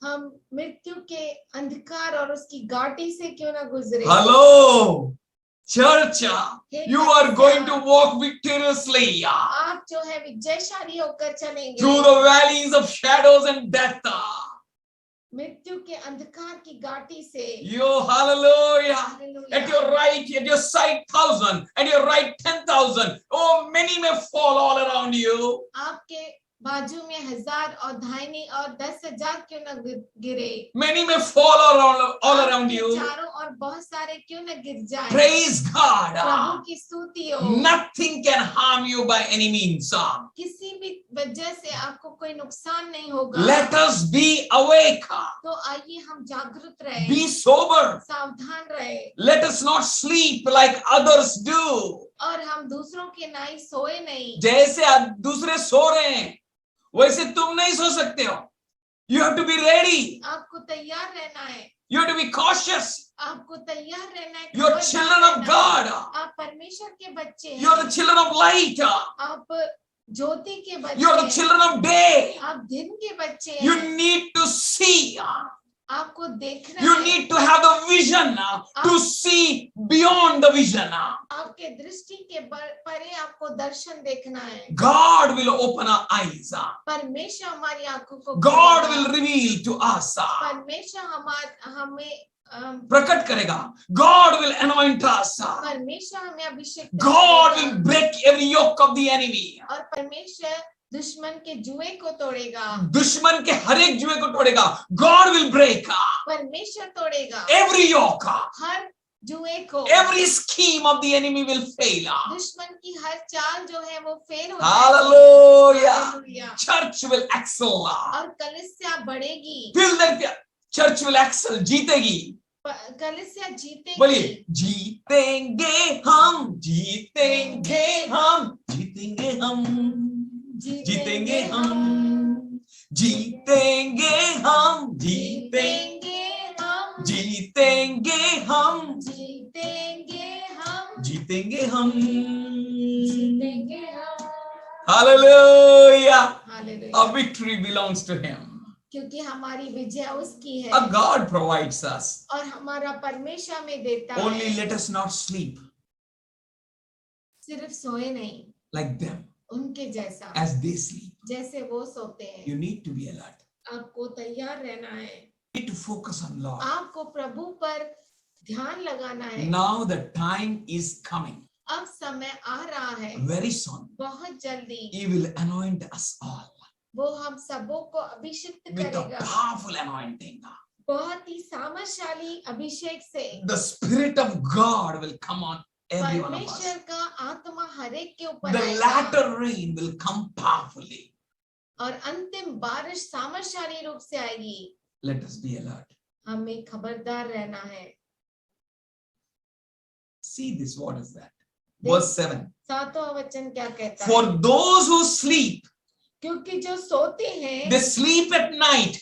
हम मृत्यु के अंधकार और उसकी घाटी से क्यों न गुजरे। Hello, church, hey you are कलीसिया, going to walk victoriously आप जो है विजयशाली होकर चलेंगे through the valleys of shadows and death. मृत्यु के अंधकार की घाटी से। Yo, hallelujah. Hallelujah. At your right, at your side, 1,000, at your right, 10,000. Oh, many may fall all around you. आपके बाजू में 1000 और दाहिने और 10,000 क्यों न गिरे, Many may fall all around आपके you. चारों और बहुत सारे क्यों न गिर जाए। Praise God. प्रभु की स्तुति हो। Nothing can harm you by any means. किसी भी वजह से आपको कोई नुकसान नहीं होगा। Let us be awake. तो आइए हम जागरूक रहे, Be sober. सावधान रहे, Let us not sleep like others do. और हम दूसरों के नहीं सोए नहीं। जैसे दूसरे सो रहे हैं वैसे तुम नहीं सो सकते हो. You have to be ready. आपको तैयार रहना है, You have to be cautious. आपको तैयार रहना है, You are खबरदार children of रहना है। God. आप परमेश्वर के बच्चे You are हैं, the children of light. आप ज्योति के बच्चे You are the हैं, children of day. आप दिन के बच्चे You हैं। need to see. आपको देखना You है, need to have the vision to see beyond the vision. आपके दृष्टि के परे आपको दर्शन देखना है। God will open our eyes. परमेश्वर हमारी आंखों को God खोलेगा। will reveal to us. परमेश्वर हमें प्रकट करेगा. God will anoint us. परमेश्वर हमें अभिषेक God करेगा। will break every yoke of the enemy. और परमेश्वर दुश्मन के जुए को तोड़ेगा। दुश्मन के हर एक जुए को तोड़ेगा. God will break परमेश्वर तोड़ेगा every yoke. हर जुए को। Every scheme of the enemy will fail. दुश्मन की हर चाल जो है वो फेल हो Hallelujah. जाएगी। Church will excel. और कलीसिया बढ़ेगी। Till that church will excel. जीतेगी. कलीसिया जीतेगी। बोलिए, जीतेंगे हम, जीतेंगे हम, जीतेंगे हम, जीतेंगे हम, जीतेंगे हम, जीतेंगे, जीतेंगे हम, जीतेंगे हम, जीतेंगे हम, जीतेंगे हम. जीतेंगे हम। Hallelujah. Hallelujah. Our victory belongs to him. क्योंकि हमारी विजय उसकी है। Our God provides us. और हमारा परमेश्वर में देता है। Only let us not sleep सिर्फ सोए नहीं, like them उनके जैसा, as they sleep. जैसे वो सोते हैं। You need to be alert. आपको तैयार रहना है। You need to focus on Lord. आपको प्रभु पर ध्यान लगाना है। Now the time is coming. अब समय आ रहा है, Very soon. बहुत जल्दी He will anoint us all वो हम सबों को अभिषिक्त with a करेगा, powerful anointing. बहुत ही सामर्थशाली अभिषेक से। The Spirit of God will come on every one of us. परमेश्वर का आत्मा हर एक के ऊपर The आएगा latter rain will come powerfully. और अंतिम बारिश सामर्थशाली रूप से आएगी। Let us be alert. हमें खबरदार रहना है। See this, what is that? Verse 7. 7वां वचन क्या कहता For है? those who sleep, क्योंकि जो सोते हैं they sleep at night,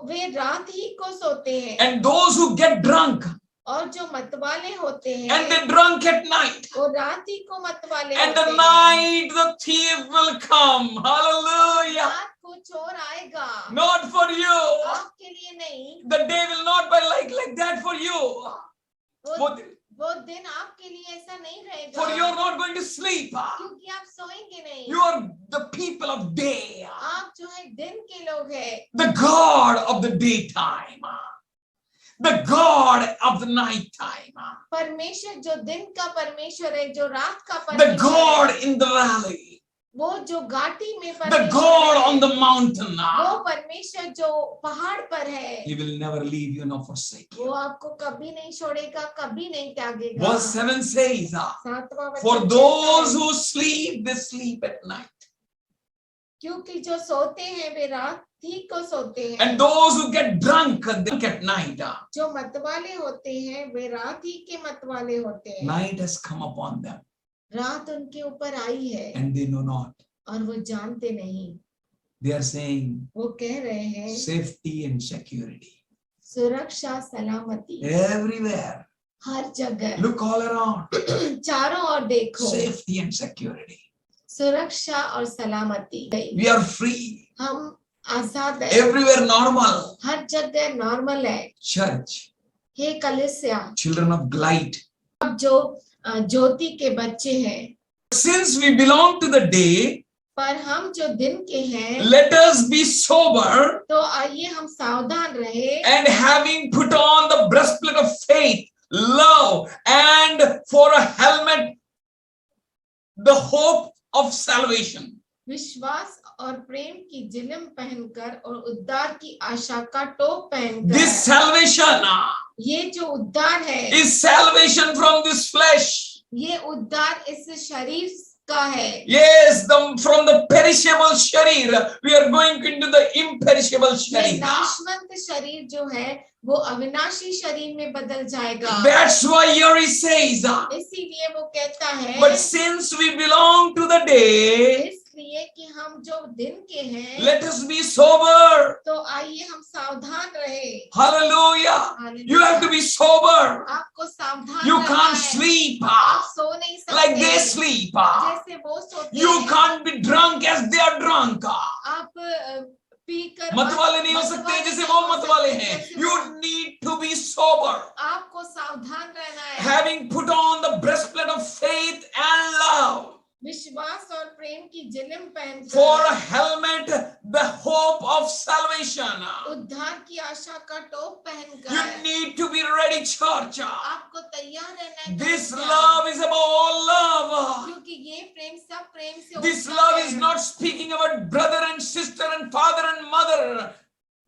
वे रात ही को सोते हैं, and those who get drunk, और जो मतवाले होते and हैं they drunk at night, वो रात ही को मतवाले and होते the हैं। night the thief will come. Hallelujah. रात को चोर आएगा, Not for you. आपके लिए नहीं। The day will not be like that for you. वो दिन आपके लिए ऐसा नहीं रहेगा, For you are not going to sleep. क्योंकि आप सोएंगे नहीं। You are the people of day. आप जो है दिन के लोग हैं, The God of the daytime. The God of the night time. परमेश्वर जो दिन का परमेश्वर है, जो रात का The परमेश्वर God है, in the valley. वो जो घाटी में The परमेश्वर God है, on the mountain. वो परमेश्वर जो पहाड़ पर है, He will never leave you nor forsake वो you. आपको कभी नहीं छोड़ेगा, कभी नहीं त्यागेगा। Verse 7 says, 7वां वचन For कहता those है, who sleep, they sleep at night. क्योंकि जो सोते हैं वे रात ही को सोते हैं, And those who get drunk, they drink at night. जो मतवाले होते हैं वे रात ही के मतवाले होते हैं। Night has come upon them रात उनके ऊपर आई है and they know not. और वो जानते नहीं। They are saying वो कह रहे हैं safety and security. सुरक्षा सलामती Everywhere. हर जगह, Look all around. चारों ओर देखो, Safety and security. सुरक्षा और सलामती। We are free. हम आजाद है, Everywhere normal. हर जगह नॉर्मल है। Church, हे कलीसिया, children of light. अब जो ज्योति के बच्चे हैं, Since we belong to the day, पर हम जो दिन के हैं, let us be sober तो आइए हम सावधान रहे and having put on the breastplate of faith, love, and for a helmet, the hope of salvation. विश्वास और प्रेम की जिलम पहनकर और उद्धार की आशा का टोप पहनकर। This salvation ये जो उद्धार है, is salvation from this flesh. ये उद्धार इस शरीर का है। Yes, from the perishable sharir, we are going into the imperishable ये sharir. नाशवंत शरीर जो है वो अविनाशी शरीर में बदल जाएगा। That's why here he says, इसीलिए वो कहता है, but since we belong to the day, इसलिए इसलिए कि हम जो दिन के हैं, let us be sober. तो आइए हम सावधान रहे। Hallelujah. You have to be sober. आपको सावधान You रहना can't है। sleep आप सो नहीं सकते like they sleep. जैसे वो सोते You हैं। can't be drunk as they are drunk. आप पीकर मत वाले नहीं हो सकते जैसे वो मत वाले हैं. You need to be sober. आपको सावधान रहना है। Having put on the breastplate of faith and love. विश्वास और प्रेम की जिलम For a पहनकर, helmet, the hope of salvation. उद्धार की आशा का टोप You पहनकर, need to be ready, church. आपको तैयार रहना है। This कलिसिया। love is about all love. क्योंकि ये प्रेम सब प्रेम से This उठता love है। is not speaking about brother and sister and father and mother.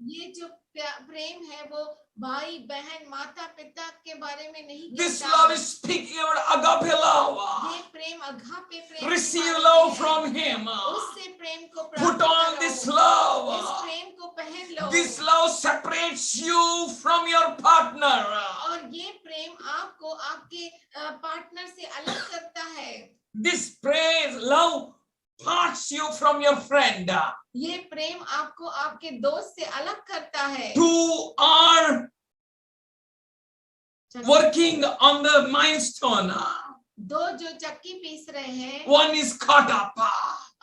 ये जो प्रेम है वो भाई बहन माता पिता के बारे में नहीं This कहता। love is speaking about agape love. ये प्रेम अगापे प्रेम के Receive बारे में love है। from him. उससे प्रेम को प्राप्त Put on करो। this इस love. प्रेम को पहन लो। This love separates you from your partner. और ये प्रेम आपको आपके पार्टनर से अलग करता है। This praise, love parts you from your friend. ये प्रेम आपको आपके दोस्त से अलग करता है। Two are working on the milestone. दो जो चक्की पीस रहे हैं, One is caught up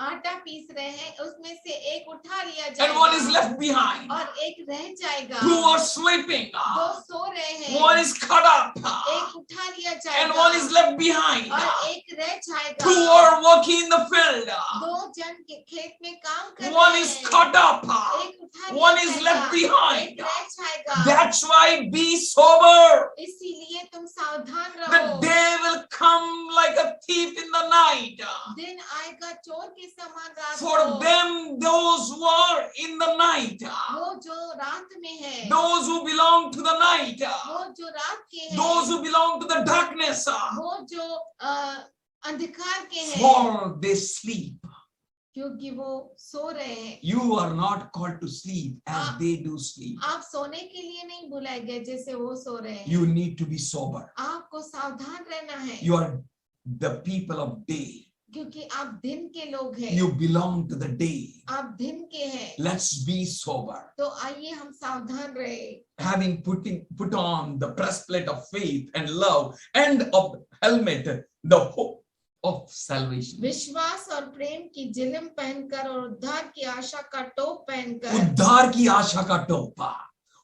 आटा पीस रहे हैं, उसमें से एक उठा लिया and one is जाएगा left behind. और एक रह जाएगा। Two are sleeping. दो सो रहे हैं, One is caught up एक उठा लिया and जाएगा one is left behind. और एक रह जाएगा। Two are working in the field. दो जन के खेत में काम कर One रहे is हैं, caught up. एक उठा लिया One is जाएगा, left behind. एक रह जाएगा। That's why be sober. इसीलिए तुम सावधान The रहो। day will come like a thief in the night. दिन आएगा चोर के समान रात For को। them, those who are in the night, वो जो रात में है, those who belong to the night, वो जो रात के हैं, those who belong to the darkness, वो जो अंधकार के हैं, for they sleep. क्योंकि वो सो रहे हैं। You are not called to sleep as they do sleep. आप सोने के लिए नहीं बुलाए गए जैसे वो सो रहे हैं। You need to be sober. आपको सावधान रहना है, You are the people of day. क्योंकि आप दिन के लोग हैं। You belong to the day. आप दिन के हैं, Let's be sober. तो आइए हम सावधान रहे। Having put on the breastplate of faith and love and of helmet, the hope of salvation. विश्वास और प्रेम की जिलम पहनकर और उद्धार की आशा का टोप पहनकर, उद्धार की आशा का टोपा,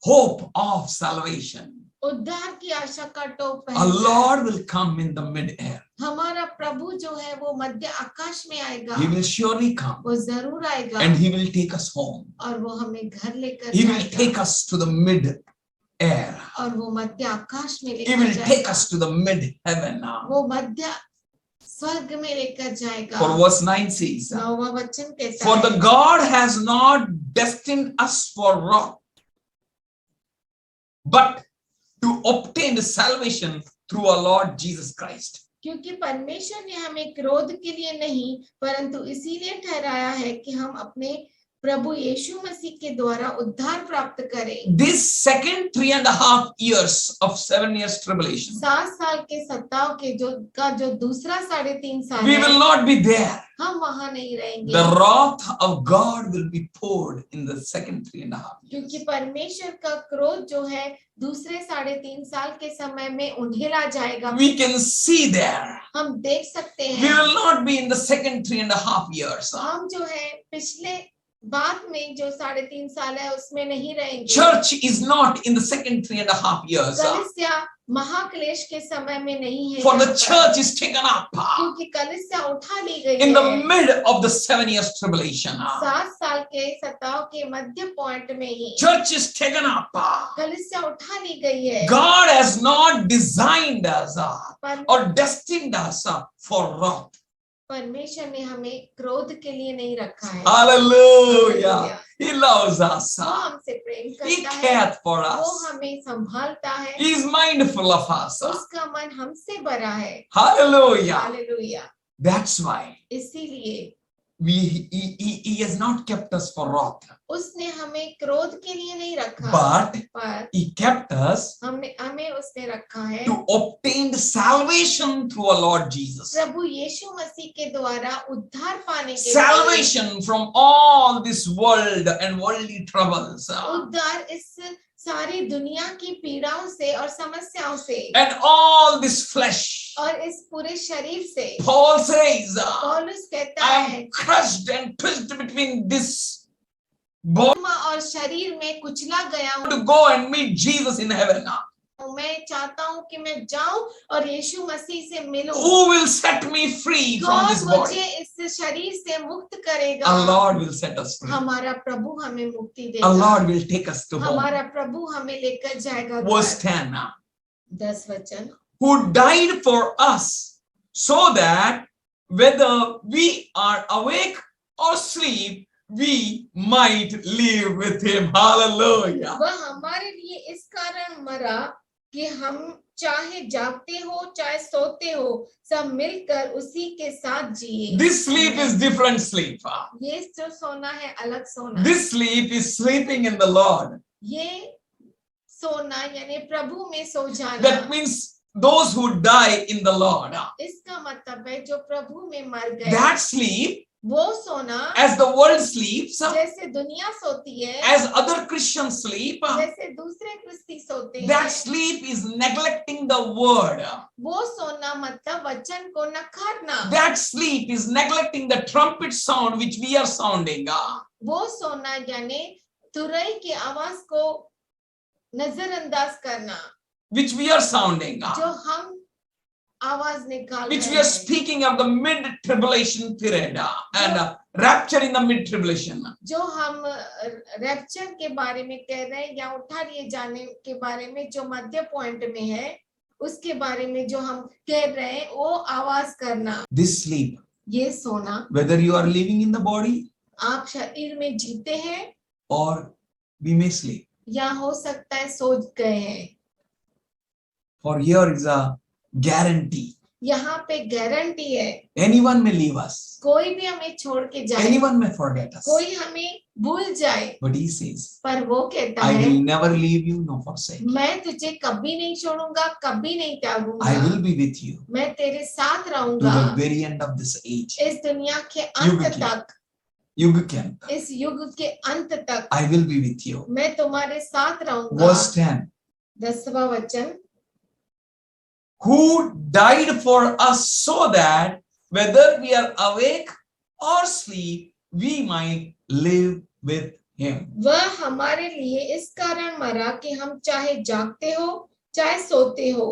hope of salvation. उद्धार की आशा का टोप A पहनकर, Lord will come in the mid-air. हमारा प्रभु जो है वो मध्य आकाश में आएगा। He will surely come वो जरूर आएगा and he will take us home. और वो हमें घर लेकर He will जाएगा take us to the mid-air. और वो मध्य आकाश में He लेकर will take जाएगा। us to the mid-heaven. वो मध्य स्वर्ग में लेकर जाएगा। For verse 9 says, 9वां वचन कहता for the है, God has not destined us for wrath, but to obtain salvation through our Lord Jesus Christ. क्योंकि परमेश्वर ने हमें क्रोध के लिए नहीं परंतु इसीलिए ठहराया है कि हम अपने प्रभु यीशु मसीह के द्वारा उद्धार प्राप्त करें। This second 3.5 years of 7 years tribulation, 7 साल के सताव के जो दूसरा 3.5 साल we है, will not be there. हम वहां नहीं रहेंगे। The wrath of God will be poured in the second 3.5 years. क्योंकि परमेश्वर का क्रोध जो है दूसरे 3.5 साल के समय में उंडेला जाएगा। We can see there. हम देख सकते We हैं। will not be in the second 3.5 years. हम जो है पिछले बाद में जो 3.5 साल है उसमें नहीं रहेंगे। Church is not in the second 3.5 years. कलीसिया महाक्लेश के समय में नहीं है। For the यहाँ पर। church is taken up क्योंकि कलीसिया उठा ली गई in the है। mid of the 7 years tribulation. 7 साल के सताव के मध्य पॉइंट में ही Church is taken up. कलीसिया उठा ली गई है। God has not designed us पर or destined us for wrath. परमेश्वर ने हमें क्रोध के लिए नहीं रखा है। Hallelujah. He loves us. वो हमसे प्रेम He करता है, cares for वो us. हमें संभालता है, He is mindful of us. उसका मन हमसे भरा है। Hallelujah. हालेलुया। That's why इसीलिए he has not kept us for wrath, उसने हमें क्रोध के लिए नहीं रखा, but पर he kept us हमें उसने रखा है to obtain salvation through our Lord Jesus. प्रभु यीशु मसीह के द्वारा उद्धार पाने के लिए, Salvation from all this world and worldly troubles. उद्धार इस सारी दुनिया की पीड़ाओं से और समस्याओं से And all this flesh. और इस पूरे शरीर से। Paul says, पौलुस कहता I है am crushed and twisted between this body और शरीर में कुचला गया हूँ, to go and meet Jesus in heaven. मैं चाहता हूँ कि मैं जाऊं और यीशु मसीह से मिलूं। Who will set me free from कौन this body? मुझे इस शरीर से मुक्त करेगा? Our Lord will set us free. हमारा प्रभु हमें मुक्ति Our देगा, Lord will take us to home. हमारा प्रभु हमें लेकर जाएगा। Verse 10. 10 वचन, Who died for us so that whether we are awake or sleep, we might live with him. Hallelujah. वह हमारे लिए इस कारण मरा कि हम चाहे जागते हो चाहे सोते हो सब मिलकर उसी के साथ जिए। This sleep is different sleep. ये जो सोना है अलग सोना है। This sleep is sleeping in the Lord. ये सोना यानी प्रभु में सो जाना। That means those who die in the Lord. इसका मतलब है जो प्रभु में मर गए, That sleep, वो सोना as the world sleeps, जैसे दुनिया सोती है, as other Christians sleep, जैसे दूसरे क्रिस्ती सोते हैं, that sleep is neglecting the word. वो सोना मतलब वचन को नकारना। That sleep is neglecting the trumpet sound which we are sounding. वो सोना यानी तुरई की आवाज को नजरअंदाज करना, Which we are sounding. जो हम आवाज निकाल Which रहे we are हैं, speaking of the mid-tribulation period and rapture in the mid-tribulation. जो हम रैप्चर के बारे में कह रहे हैं या उठा लिए जाने के बारे में जो मध्य पॉइंट में है, उसके बारे में जो हम कह रहे हैं वो आवाज करना। This sleep, ये सोना, whether you are living in the body आप शरीर में जीते हैं or we may sleep. या हो सकता है सो गए हैं। For here is a guarantee. यहाँ पे गारंटी है, Anyone may leave us. कोई भी हमें छोड़ के जाए, Anyone may forget us. कोई हमें भूल जाए, But he says, पर वो कहता I है will never leave you nor forsake you. मैं तुझे कभी नहीं छोड़ूंगा, कभी नहीं त्यागूंगा, I will be with you मैं तेरे साथ to रहूंगा the very end of this age. इस दुनिया के युग अंत के। तक, Yugakant. इस युग के अंत तक I will be with you. मैं तुम्हारे साथ रहूंगा। Verse 10. 10वां वचन, Who died for us so that whether we are awake or sleep, we might live with him. वह हमारे लिए इस कारण मरा कि हम चाहे जागते हो चाहे सोते हो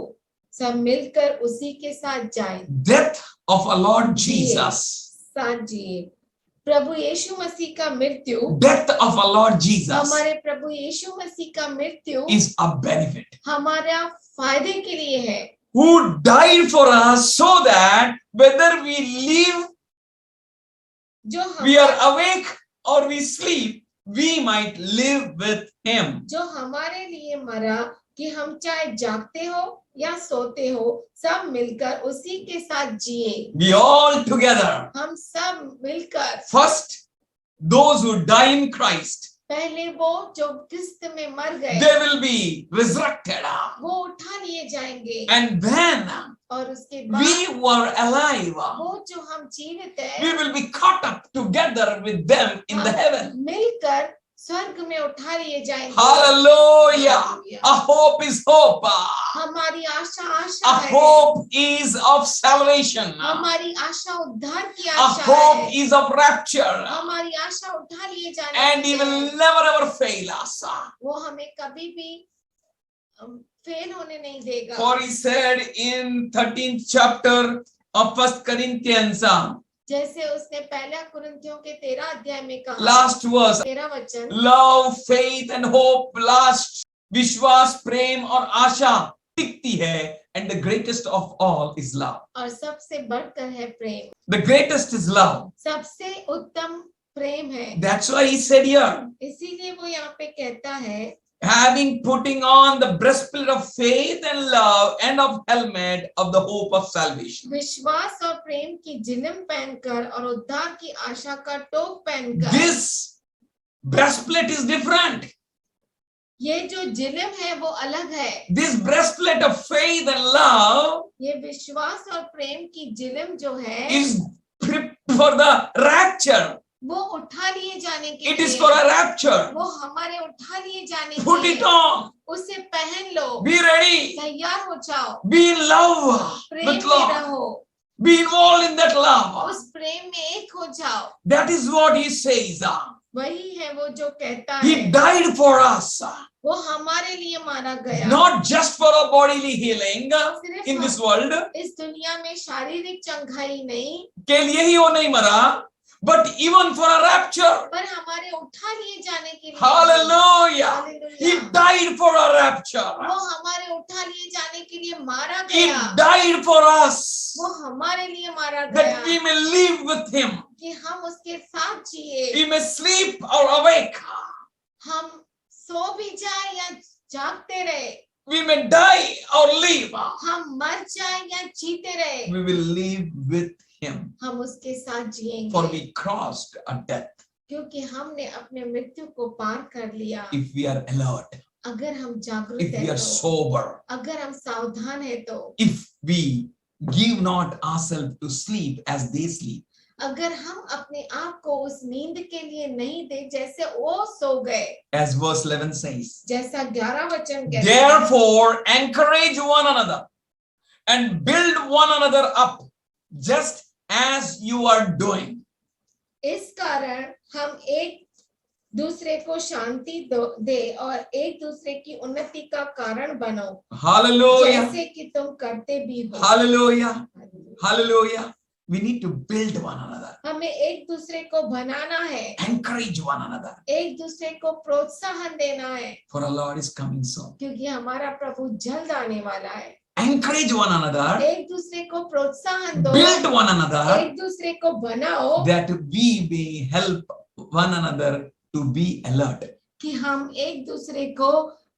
सब मिलकर उसी के साथ जाए, Death of our Lord Jesus. साथ जिए। प्रभु यीशु मसीह का मृत्यु, Death of our Lord Jesus हमारे प्रभु यीशु मसीह का मृत्यु is a benefit. हमारा फायदे के लिए है। Who died for us so that whether we live, जो we are awake or we sleep, we might live with him. जो हमारे लिए मरा कि हम चाहे जागते हो या सोते हो सब मिलकर उसी के साथ जिए। We all together. हम सब मिलकर, First, those who die in Christ, पहले वो जो क्रिस्त में मर गए they will be resurrected. वो उठा लिए जाएंगे, And then और उसके बाद we who are alive, वो जो हम जीवित we है will be caught up together with them in the heaven. मिलकर स्वर्ग में उठा लिए जाएंगे। Hallelujah. A hope is hope. हमारी आशा A आशा है, hope is of salvation. हमारी आशा उद्धार की A आशा hope है, is of rapture. हमारी आशा उठा लिए जाने And की he है। will never ever fail us. वो हमें कभी भी फेल होने नहीं देगा। For he said in 13th chapter of 1 Corinthians, जैसे उसने पहला कुरिन्थियों के 13 अध्याय में कहा, last verse, 13 वचन, love, faith and hope last, विश्वास, प्रेम और आशा टिकती है, and the greatest of all is love. और सबसे बढ़कर है प्रेम, The greatest is love. सबसे उत्तम प्रेम है। That's why he said here, इसीलिए वो यहाँ पे कहता है, having putting on the breastplate of faith and love and of helmet of the hope of salvation. विश्वास और प्रेम की जिलम पहनकर और उद्धार की आशा का टोप पहनकर. This breastplate is different. ये जो जिलम है वो अलग है. This breastplate of faith and love ये विश्वास और प्रेम की जिलम जो है is for the rapture. वो उठा लिए जाने के It is लिए. for a rapture. वो हमारे उठा लिए जाने के Put लिए. it on. उसे पहन लो. Be ready. तैयार हो जाओ. Be in love Prem with में Lord. रहो. Be involved in that love. उस प्रेम में एक हो जाओ. That is what he says. वही है वो जो कहता He है. died for us. वो हमारे लिए मारा गया. Not just for a bodily healing सिर्फ in this world. इस दुनिया में शारीरिक चंगाई नहीं, के लिए ही वो नहीं मरा, but even for a rapture. पर हमारे उठा लिए जाने के लिए. Hallelujah. Hallelujah. He died for a rapture. वो हमारे उठा लिए जाने के लिए मारा He गया. died for us वो हमारे लिए मारा गया that we may live with him. कि हम उसके साथ जिए. We may sleep or awake. हम सो भी जाए या जागते रहे. We may die or live. हम मर जाए या जीते रहे. We will live with him. हम उसके साथ जिएंगे. For we crossed a death क्योंकि हमने अपने मृत्यु को पार कर लिया. if we are alert, अगर हम जागरूक if we हैं are तो, sober, अगर हम सावधान है तो, if we give not ourselves to sleep as they sleep. अगर हम अपने आप को उस नींद के लिए नहीं दे जैसे वो सो गए. As verse 11 says. जैसा 11 वचन कहता है. Therefore, encourage one another and build one another up, just as you are doing. इस कारण हम एक दूसरे को शांति दे और एक दूसरे की उन्नति का कारण बनो. Hallelujah. जैसे कि तुम करते भी हो. Hallelujah. Hallelujah. We need to build one another. हमें एक दूसरे को बनाना है. Encourage one another. एक दूसरे को प्रोत्साहन देना है. For our Lord is coming soon. क्योंकि हमारा प्रभु जल्द आने वाला है. Encourage one another. एक दूसरे को प्रोत्साहन दो. Build one another, एक दूसरे को बनाओ that we may help one another to be alert. कि हम एक दूसरे को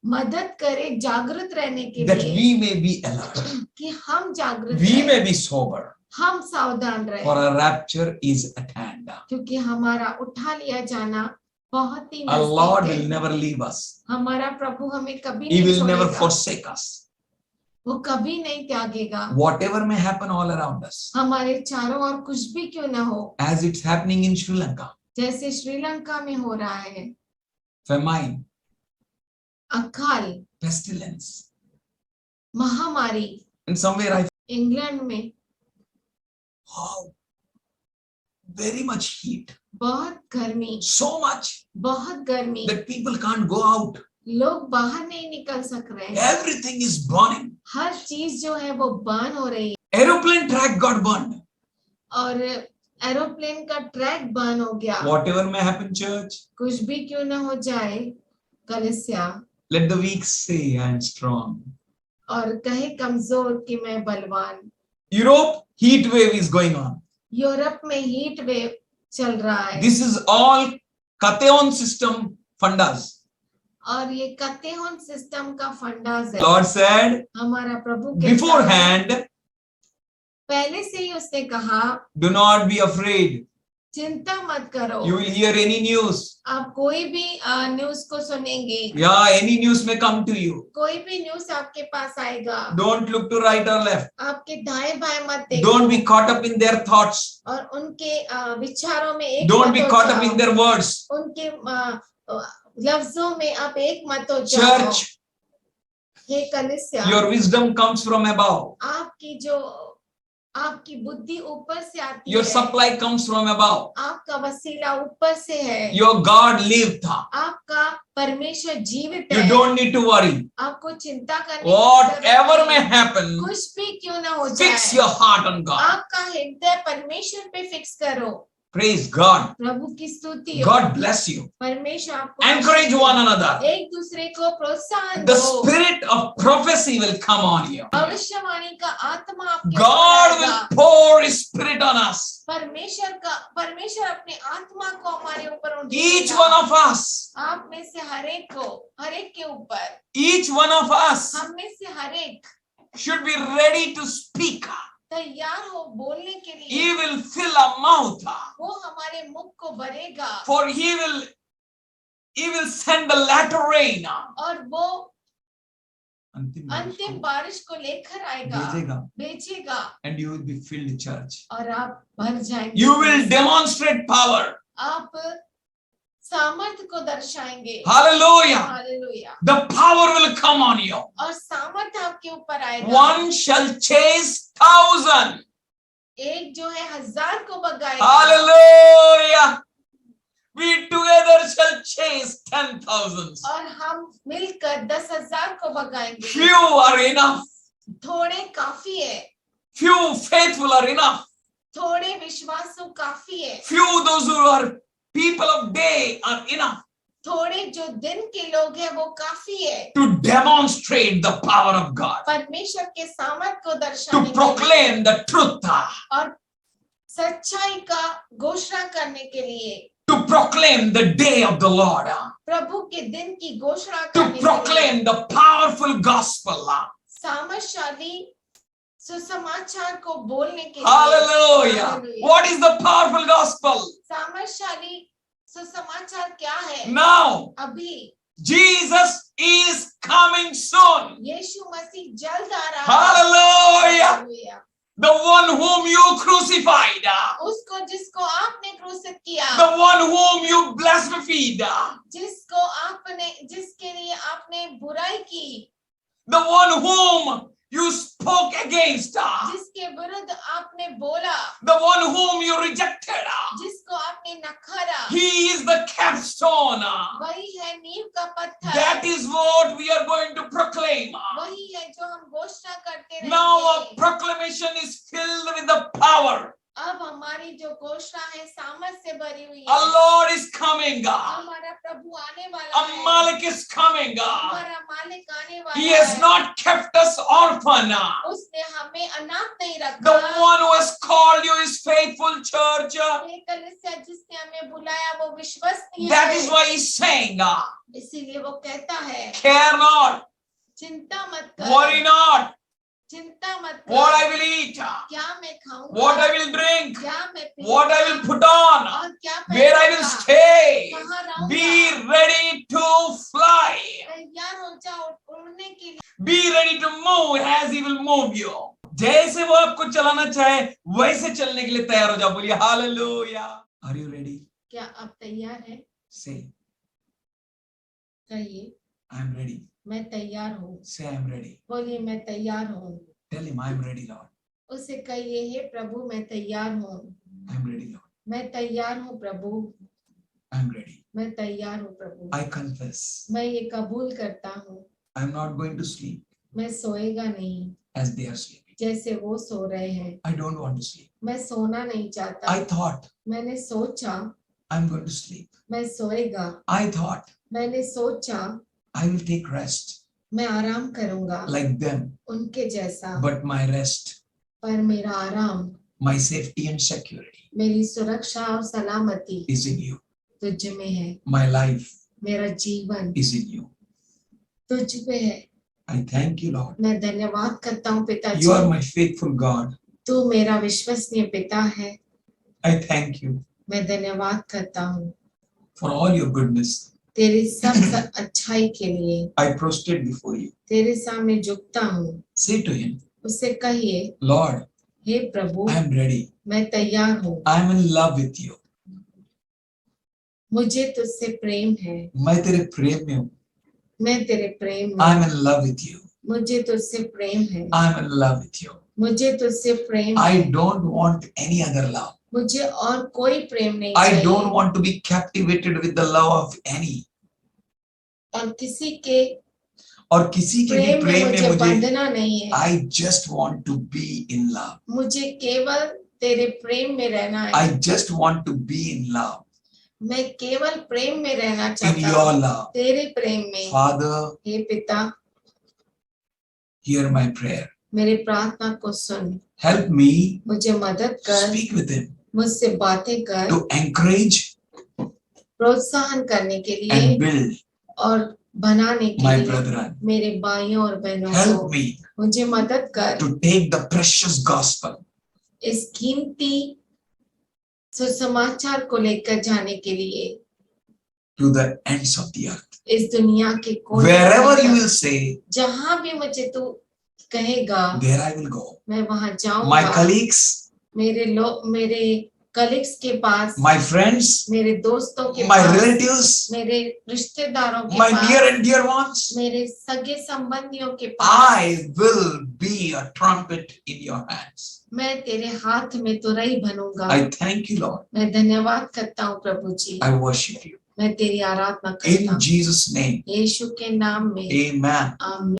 मदद करें जागृत रहने के That लिए. we may be alert. कि हम जागृत We रहें. may be sober. हम सावधान For रहें. a rapture is at hand. क्योंकि हमारा उठा लिया जाना बहुत ही Our Lord नजदीक will है. never leave us. हमारा प्रभु हमें कभी He नहीं will never छोड़ेगा. forsake us. वो कभी नहीं त्यागेगा. Whatever may happen all around us, हमारे चारों ओर कुछ भी क्यों ना हो, as it's happening in Sri Lanka, जैसे श्रीलंका में हो रहा है. famine, अकाल, pestilence, महामारी. and somewhere I इंग्लैंड में wow, very much heat, बहुत गर्मी, so much बहुत गर्मी. that people can't go out. लोग बाहर नहीं निकल सक रहे हैं. Everything is burning. हर चीज जो है वो बर्न हो रही है. Aeroplane track got burned. और एरोप्लेन का ट्रैक बर्न हो गया. Whatever may happen, church, कुछ भी क्यों ना हो जाए कलीसिया, let the weak say I am strong. और कहे कमजोर कि मैं बलवान. Europe, heat wave is going on. Europe में हीट वेव चल रहा है. This is all Katheon system fundas. और ये कतेहोन सिस्टम का फंडास है. Lord said, हमारा प्रभु कहता है, beforehand, पहले से ही उसने कहा do not be afraid. चिंता मत करो. You will hear any news. आप कोई भी न्यूज को सुनेंगे. Yeah, any news may come to you. कोई भी न्यूज आपके पास आएगा. Don't look to right or left. आपके दाएं बाएं मत देखो. Don't be caught up in their thoughts. और उनके विचारों में एक Don't मत be हो caught up जाओ. in their words. उनके लफ्जों में आप एक मत हो जाओ. Church, हे कलीसिया, your wisdom comes from above. आपकी बुद्धि ऊपर से आती Your है. supply comes from above. आपका वसीला ऊपर से है. Your God lived. आपका परमेश्वर जीवित You है. don't need to worry. आपको चिंता करने की जरूरत Whatever may नहीं. happen, कुछ भी क्यों ना हो fix जाए, your heart on God. आपका हृदय परमेश्वर पे फिक्स करो. Praise God. प्रभु की स्तुति हो. God bless you. परमेश्वर आपको Encourage one another. एक दूसरे को प्रोत्साहन The दो. spirit of prophecy will come on you. भविष्यवाणी का आत्मा आपके God ऊपर will आएगा. pour His spirit on us. परमेश्वर अपने आत्मा को हमारे ऊपर Each उंडेगा. one of us आप में से हर एक के ऊपर, each one of us हम में से हर एक should be ready to speak. तैयार हो बोलने के लिए। He will fill our mouth, वो हमारे मुख को भरेगा, for he will send the latter rain. और वो अंतिम अंतिम बारिश को लेकर आएगा, भेजेगा, and you will be filled, church. और आप भर जाएंगे। You will demonstrate power. आप सामर्थ को दर्शाएंगे। Hallelujah. Hallelujah. The power will come on you. और सामर्थ आपके ऊपर आएगा। One shall chase 1,000. एक जो है 1000 को भगाएगा। Hallelujah. We together shall chase 10,000. और हम मिलकर 10,000 को भगाएंगे। Few are enough. थोड़े काफी है। Few faithful are enough. थोड़े विश्वासु काफी है। Few those who are people of day are enough. थोड़े जो दिन के लोग हैं वो काफी है। To demonstrate the power of God. परमेश्वर के सामर्थ को To दर्शाने के proclaim the truth. और सच्चाई का घोषणा करने के लिए, To proclaim the day of the Lord. प्रभु के दिन की घोषणा To करने के लिए, proclaim the powerful gospel. सामर्थशाली सुसमाचार को बोलने के लिए। Hallelujah. Hallelujah. What is the powerful gospel? सामर्थशाली सुसमाचार क्या है? Now, अभी Jesus is coming soon. यीशु मसीह जल्द आ रहा है। Hallelujah. Hallelujah. The one whom you crucified. उसको जिसको आपने क्रूसित किया, The one whom you blasphemed. जिसके लिए आपने बुराई की, The one whom you spoke against. जिसके विरुद्ध आपने बोला, The one whom you rejected. जिसको आपने नकारा, He is the capstone. वही है नींव का पत्थर। That is what we are going to proclaim. वही है जो हम घोषणा करते Now our रहेंगे। proclamation is filled with the power. अब हमारी जो घोषणा है सामर्थ से भरी हुई है। Our Lord is coming. हमारा प्रभु आने वाला Our है। Malik is coming. हमारा मालिक आने वाला He has है। not kept us orphan. उसने हमें अनाथ नहीं रखा। The one who has called you is faithful, church. ये कलीसिया जिसने हमें बुलाया वो विश्वसनीय That है। is why he's saying, इसीलिए वो कहता है, care not, चिंता मत कर, worry not, चिंता मत कर, what I will eat, क्या मैं खाऊंगा, what I will drink, क्या मैं पीऊंगा, what I will put on, और क्या where I will पहनूंगा, stay. कहाँ रहूंगा। Be ready to fly. तैयार हो जाओ उड़ने के लिए। Be ready to move as he will move you. जैसे वो आपको चलाना चाहे वैसे चलने के लिए तैयार हो जाओ। बोलिए हालेलुया। Are you ready? क्या आप तैयार हैं? Say, कहिए I am ready. मैं तैयार हूँ। Say, I am ready. बोलिए मैं तैयार हूँ। Tell him, I am ready, Lord. उसे कहिए, हे प्रभु मैं तैयार हूँ। I am ready, Lord. मैं तैयार हूँ प्रभु। I am ready. मैं तैयार हूँ प्रभु। I confess. मैं ये कबूल करता हूँ, I am not going to sleep मैं सोएगा नहीं as they are sleeping. जैसे वो सो रहे हैं। I don't want to sleep. मैं सोना नहीं चाहता। I thought मैंने सोचा I am going to sleep. मैं सोएगा। I thought मैंने सोचा I will take rest मैं आराम करूंगा like them. उनके जैसा। But my rest, पर मेरा आराम, my safety and security मेरी सुरक्षा और सलामती is in you. तुझ में है। My life मेरा जीवन is in you. तुझ पे है। I thank you, Lord. मैं धन्यवाद करता हूँ पिताजी। You are my faithful God. तू मेरा विश्वसनीय पिता है। I thank you मैं धन्यवाद करता हूँ for all your goodness. तेरी सब अच्छाई के लिए। I prostrate before you. तेरे सामने झुकता हूँ। Say to him, उससे कहिए, Lord, hey Prabhu I am ready. मैं तैयार हूँ। I am in love with you. मुझे तुझसे प्रेम है। मैं तेरे प्रेम में हूँ. मैं तेरे प्रेम I में। am in love with you. मुझे तुझसे प्रेम है। I am in love with you. मुझे तुझसे प्रेम I है। don't want any other love. मुझे और कोई प्रेम नहीं I चाहिए। don't want to be captivated with the love of any. और किसी के और किसी के भी प्रेम में प्रेम मुझे में मुझे बंधना नहीं है। I just want to be in love. मुझे केवल तेरे प्रेम में रहना है। I just want to be in love. मैं केवल प्रेम में रहना In चाहता your हूँ। love. तेरे प्रेम में। Father, हे पिता, hear my prayer. मेरी प्रार्थना को सुन। Help me मुझे मदद कर। speak with him मुझसे बातें कर। to encourage प्रोत्साहन करने के लिए and build और बनाने के my लिए brethren. मेरे भाइयों और बहनों Help को me मुझे मदद कर to take the precious gospel इस कीमती सुसमाचार को लेकर जाने के लिए to the ends of the earth. इस दुनिया के कोने Wherever you कोने will say, तक, जहां भी मुझे तू कहेगा there I will go. मैं वहां My जाऊंगा। colleagues, मेरे कलीग्स के पास, my friends, मेरे दोस्तों के my पास, relatives, मेरे रिश्तेदारों के my pass, near and dear ones, मेरे सगे संबंधियों के पास I will be a trumpet in your hands. मैं तेरे हाथ में तुरही बनूंगा। I thank you, Lord. मैं धन्यवाद करता हूँ प्रभु जी। I worship you. मैं तेरी आराधना करता In हूँ Jesus' name, यीशु के नाम में। amen. आमीन।